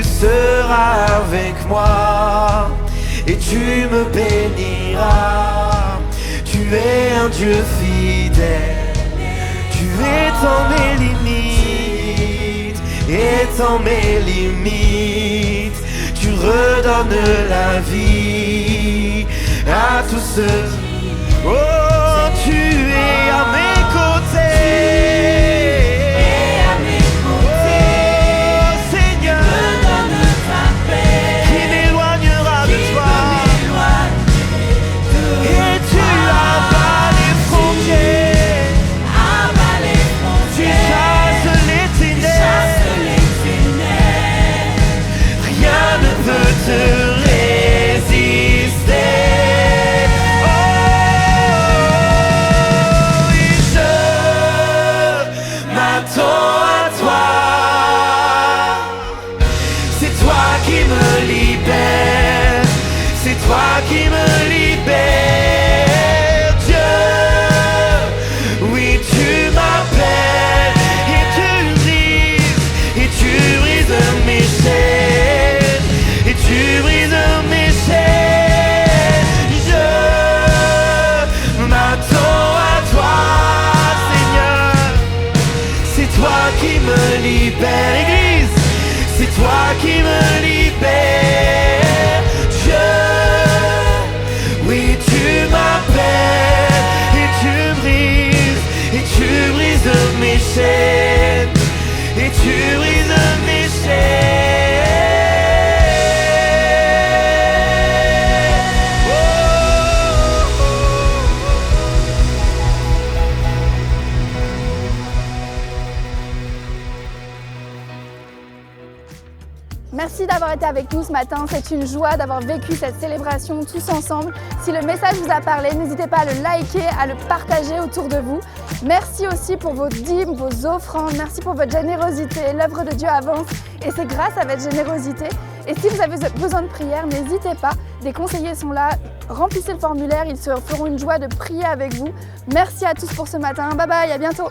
seras avec moi et tu me béniras. Tu es un Dieu fidèle. Tu étends mes limites, étends mes limites. Tu redonnes la vie à tous ceux. Oh, tu es à mes côtés. Tu avec nous ce matin. C'est une joie d'avoir vécu cette célébration tous ensemble. Si le message vous a parlé, n'hésitez pas à le liker, à le partager autour de vous. Merci aussi pour vos dîmes, vos offrandes. Merci pour votre générosité. L'œuvre de Dieu avance et c'est grâce à votre générosité. Et si vous avez besoin de prière, n'hésitez pas. Des conseillers sont là. Remplissez le formulaire. Ils se feront une joie de prier avec vous. Merci à tous pour ce matin. Bye bye, à bientôt.